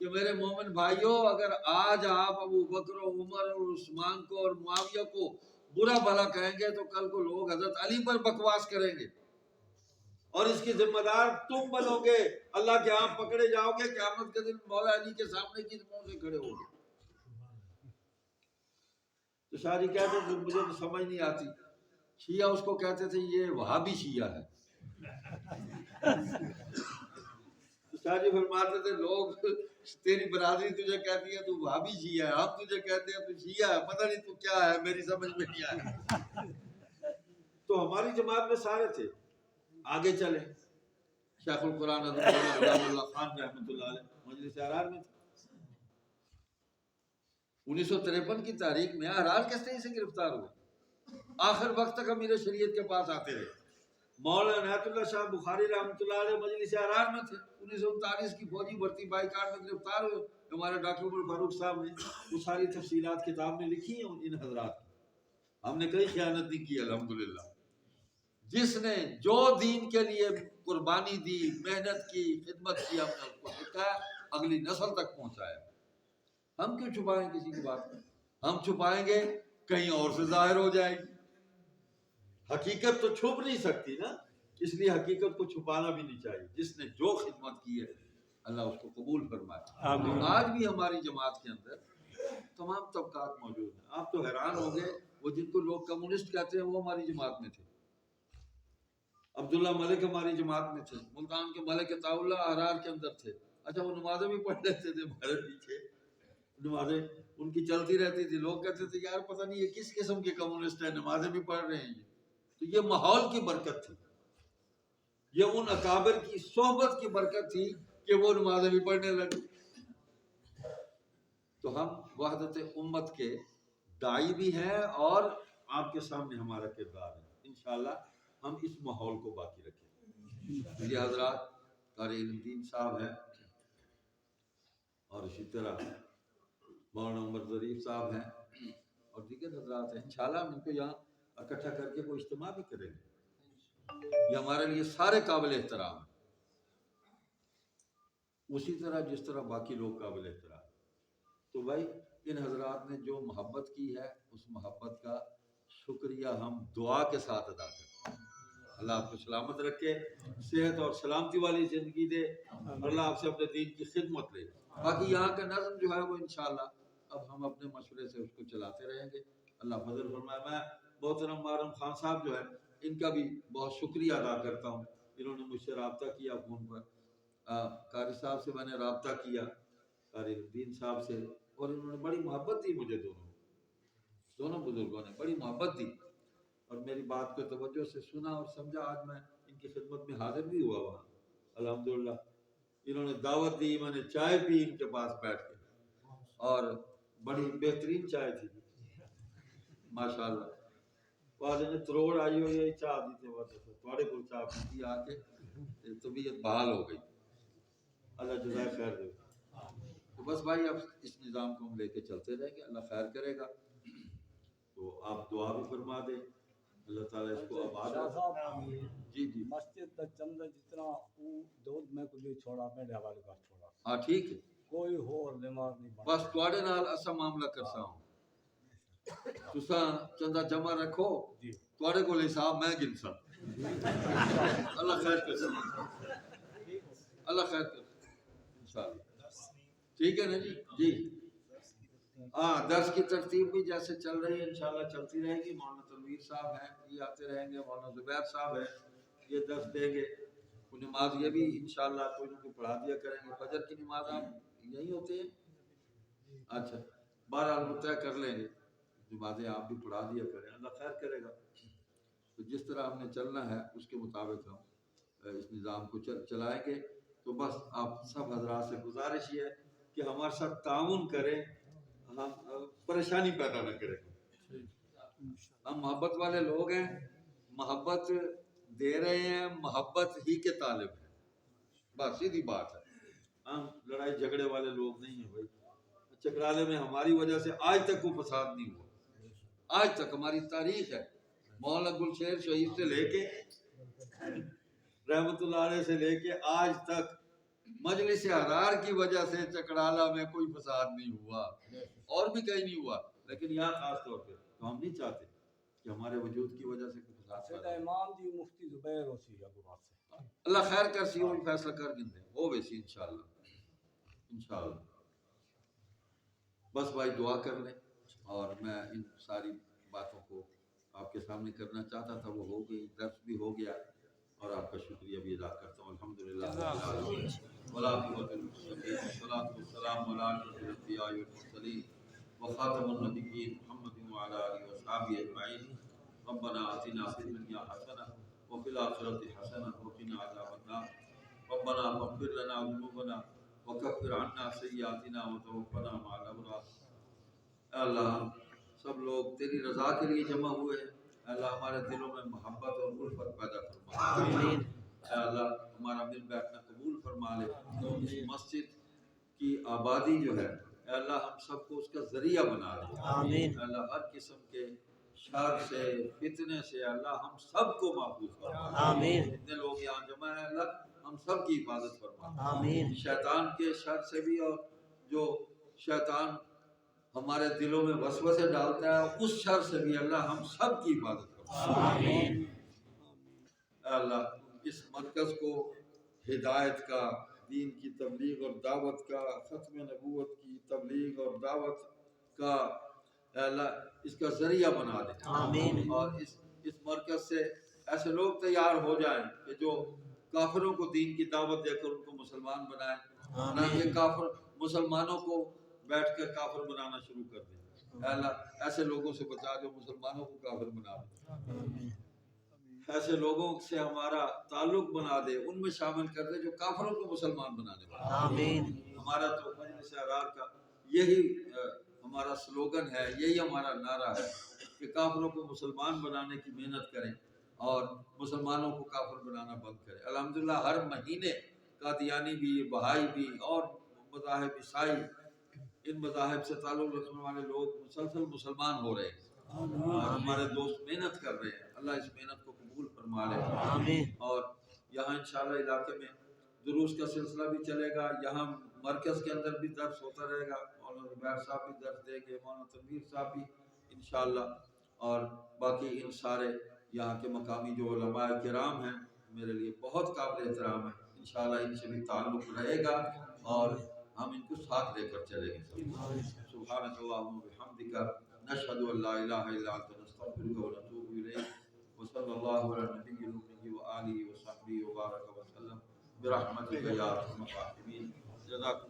کہ میرے مومن بھائیوں، اگر آج آپ ابو بکر و عمر اور عثمان کو اور معاویہ کو برا بھلا کہیں گے تو کل کو لوگ حضرت علی پر بکواس کریں گے اور اس کی ذمہ دار تم بنو گے، اللہ کے ہاں پکڑے جاؤ گے، قیامت کے دن مولا علی کے سامنے کس منہ سے کھڑے ہو گے۔ تو شاہ جی کہتے تھے مجھے تو سمجھ نہیں آتی، شیعہ اس کو کہتے تھے یہ وہابی شیعہ ہے۔ تو شاہ جی فرماتے تھے لوگ تیری برادری تجھے کہتی ہے تو وہابی شیعہ ہے، ہم تجھے کہتے ہیں تو شیعہ ہے، پتہ نہیں تو کیا ہے، میری سمجھ میں نہیں آیا۔ تو ہماری جماعت میں سارے تھے، آگے چلیں، شیخ القرآن حضرت غلام اللہ خان رحمۃ اللہ علیہ مجلس احرار میں تھے۔ 1953 کی تاریخ میں احرار کس طرح سے گرفتار ہوئے، آخر وقت تک امیر شریعت کے پاس آتے رہے۔ مولانا عنایت اللہ شاہ بخاری رحمۃ اللہ علیہ مجلس احرار میں تھے۔ 1939 کی فوجی بھرتی بائیکاٹ میں گرفتار ہوئے۔ ہمارے ڈاکٹر عمر فاروق صاحب نے وہ ساری تفصیلات کتاب میں لکھی ہیں ان حضرات کی۔ ہم نے کئی خیانت نہیں کی الحمدللہ۔ جس نے جو دین کے لیے قربانی دی، محنت کی، خدمت کی، ہم نے اس کو لکھا، اگلی نسل تک پہنچایا۔ ہم کیوں چھپائیں کسی کی بات کو؟ ہم چھپائیں گے کہیں اور سے ظاہر ہو جائے گی۔ حقیقت تو چھپ نہیں سکتی نا، اس لیے حقیقت کو چھپانا بھی نہیں چاہیے۔ جس نے جو خدمت کی ہے اللہ اس کو قبول فرمائے۔ آمین۔ آج بھی ہماری جماعت کے اندر تمام طبقات موجود ہیں۔ آپ تو حیران ہوں گے، وہ جن کو لوگ کمیونسٹ کہتے ہیں وہ ہماری جماعت میں تھے۔ عبداللہ ملک ہماری جماعت میں تھے، ملتان کے ملک عطاء اللہ احرار کے اندر تھے۔ اچھا وہ نمازیں بھی پڑھ لیتے تھے ہمارے پیچھے، نمازیں ان کی چلتی رہتی تھی۔ لوگ کہتے تھے یار پتہ نہیں یہ کس قسم کے کمیونسٹ ہیں، نمازیں بھی پڑھ رہے ہیں۔ تو یہ ماحول کی برکت تھی، یہ ان اکابر کی صحبت کی برکت تھی کہ وہ نمازیں بھی پڑھنے لگے۔ تو ہم وحدت امت کے داعی بھی ہیں اور آپ کے سامنے ہمارا کردار ہے۔ انشاءاللہ ہم اس ماحول کو باقی رکھیں۔ یہ حضرات قاری علم دین صاحب ہیں اور اسی طرح مولانا عمر ظریف صاحب ہیں اور دیگر حضرات ہیں۔ انشاءاللہ ہم ان کو یہاں اکٹھا کر کے کوئی اجتماع بھی کریں گے۔ یہ ہمارے لیے سارے قابل احترام ہیں، اسی طرح جس طرح باقی لوگ قابل احترام۔ تو بھائی ان حضرات نے جو محبت کی ہے اس محبت کا شکریہ ہم دعا کے ساتھ ادا کرتے ہیں۔ اللہ آپ کو سلامت رکھے، صحت اور سلامتی والی زندگی دے، اللہ آپ سے اپنے دین کی خدمت لے۔ باقی یہاں کا نظم جو ہے وہ انشاءاللہ اب ہم اپنے مشورے سے اس کو چلاتے رہیں گے۔ اللہ فضل فرمائے۔ میں محترم محرم خان صاحب جو ہے ان کا بھی بہت شکریہ ادا کرتا ہوں، انہوں نے مجھ سے رابطہ کیا فون پر۔ قاری صاحب سے میں نے رابطہ کیا، قاری الدین صاحب سے، اور انہوں نے بڑی محبت دی مجھے، دونوں بزرگوں نے بڑی محبت دی اور میری بات کو توجہ سے سنا اور سمجھا۔ آج میں ان کی خدمت میں حاضر بھی ہوا وہاں الحمدللہ۔ انہوں نے دعوت دی، میں نے چائے پی ان کے پاس بیٹھ کے، اور بڑی بہترین چائے تھی ماشاءاللہ۔ بعد نے تروڑ آئی ہوئی ہے چاہ دی تھے، تھوڑے کو چاہ پی آ کے طبیعت بحال ہو گئی۔ اللہ جزائے خیر دے۔ تو بس بھائی اب اس نظام کو ہم لے کے چلتے رہیں گے، اللہ خیر کرے گا۔ تو آپ دعا بھی فرما دیں، اللہ تعالیٰ اس کو آباد رکھے۔ جی مسجد کا چندہ جتنا وہ دودھ میں کو چھوڑا میرے حوالے کا چھوڑا، ہاں ٹھیک ہے، کوئی اور دماغ نہیں بس تواڈے نال اسا معاملہ کرسا ہوں، تساں چندہ جمع رکھو، تواڈے کول حساب میں گنسا۔ اللہ خیر کرے، اللہ خیر کرے انشاءاللہ۔ ٹھیک ہے نا جی؟ جی ہاں، درس کی ترتیب بھی جیسے چل رہی ہے انشاءاللہ چلتی رہے گی۔ مولانا تنویر صاحب ہیں یہ آتے رہیں گے، مولانا زبیر صاحب ہیں یہ درس دیں گے، کوئی نماز یہ بھی انشاءاللہ کوئی نہ کوئی پڑھا دیا کریں گے۔ فجر کی نماز آپ یہی ہوتے ہیں؟ اچھا، بہرحال وہ طے کر لیں گے، نمازیں آپ بھی پڑھا دیا کریں، اللہ خیر کرے گا۔ تو جس طرح ہم نے چلنا ہے اس کے مطابق ہم اس نظام کو چلائیں گے۔ تو بس آپ سب حضرات سے گزارش یہ ہے کہ ہمارے ساتھ تعاون کریں، ہم پریشانی پیدا نہ کریں. ہم محبت والے لوگ ہیں, محبت دے رہے ہیں, محبت ہی کے طالب ہیں, بس سیدھی بات ہے. ہم لڑائی جھگڑے والے لوگ نہیں ہیں بھائی. چکرالے میں ہماری وجہ سے آج تک کوئی فساد نہیں ہوا, آج تک ہماری تاریخ ہے. مولانا گلشیر شہید سے لے کے رحمت اللہ علیہ سے لے کے آج تک مجلس احرار کی وجہ سے چکرالہ میں کوئی فساد نہیں ہوا, اور بھی کہیں نہیں ہوا. لیکن یہاں خاص طور پہ تو ہم نہیں چاہتے کہ ہمارے وجود کی وجہ سے کوئی فساد سیدھا پیدا ہو. امام جی مفتی زبیر ہوسی ابو بات سے اللہ خیر کر سی ہوئی فیصلہ کر گندے ہو ویسی انشاءاللہ انشاءاللہ. بس بھائی دعا کر لیں, اور میں ان ساری باتوں کو آپ کے سامنے کرنا چاہتا تھا, وہ ہو گئی, درس بھی ہو گیا, اور آپ کا شکریہ بھی ادا کرتا ہوں. الحمدللہ والعاقبۃ للمتقین والصلاۃ والسلام علی اشرف الانبیاء والمرسلین وخاتم النبیین محمد وعلی آلہ وصحبہ اجمعین. ربنا آتنا فی الدنیا حسنہ وفی الآخرۃ حسنہ وقنا عذاب النار. ربنا فاغفر لنا ذنوبنا وکفر عنا سیئاتنا وتوفنا مع الابرار. اے اللہ ہم سب لوگ تیری رضا کے لیے جمع ہوئے ہیں. اے اللہ ہمارے دلوں میں محبت اور الفت پیدا فرما. آمین. اے اللہ ہمارا مل بیٹھنا قبول فرما لے. اس مسجد کی آبادی جو ہے اے اللہ ہم سب کو اس کا ذریعہ بنا دے. آمین. اے اللہ ہر قسم کے شر سے فتنے سے اللہ ہم سب کو محفوظ فرما. آمین. جتنے لوگ یہاں جمع ہیں اللہ ہم سب کی حفاظت فرما. آمین. شیطان کے شر سے بھی, اور جو شیطان ہمارے دلوں میں وسوسے ڈالتا ہے اس شر سے بھی اللہ ہم سب کی حفاظت فرما. آمین. اے اللہ اس مرکز کو ہدایت کا, دین کی تبلیغ اور دعوت کا, ختم نبوت کی تبلیغ اور دعوت کا اے اللہ اس کا ذریعہ بنا دے. آمین. اور اس مرکز سے ایسے لوگ تیار ہو جائیں کہ جو کافروں کو دین کی دعوت دے کر ان کو مسلمان بنائیں, نہ کہ کافر مسلمانوں کو بیٹھ کر کافر بنانا شروع کر دیں. اے اللہ ایسے لوگوں سے بچا جو مسلمانوں کو کافر بنا دیں. ایسے لوگوں سے ہمارا تعلق بنا دے, ان میں شامل کر دے جو کافروں کو مسلمان بنانے والے. آمین. ہمارا تو مجلس احرار کا یہی ہمارا سلوگن ہے, یہی ہمارا نعرہ ہے کہ کافروں کو مسلمان بنانے کی محنت کریں اور مسلمانوں کو کافر بنانا بند کریں. الحمدللہ ہر مہینے قادیانی بھی, بہائی بھی, اور مذاہب عیسائی, ان مذاہب سے تعلق رکھنے والے لوگ مسلسل مسلمان ہو رہے ہیں. اور ہمارے دوست محنت کر رہے ہیں. اللہ اس محنت کو قبول فرما لے. آمین. اور یہاں انشاءاللہ علاقے میں دروس کا سلسلہ بھی چلے گا. یہاں مرکز کے اندر بھی درس ہوتا رہے گا. مولانا زبیر صاحب بھی درس دیں گے, مولانا تنویر صاحب بھی انشاءاللہ, اور باقی ان سارے یہاں کے مقامی جو علماء کرام ہیں میرے لیے بہت قابل احترام ہے. انشاءاللہ ان سے بھی تعلق رہے گا اور ہم ان کو ساتھ لے کر چلیں گے. سبحانک اللہم و بحمدک نشہد ان لا الہ الا انت نستغفرک و نتوب الیک. وصلی اللہ علی نبی الامی و آلہ و صحبہ وبارک وسلم برحمتک یا ارحم الراحمین. جزاکم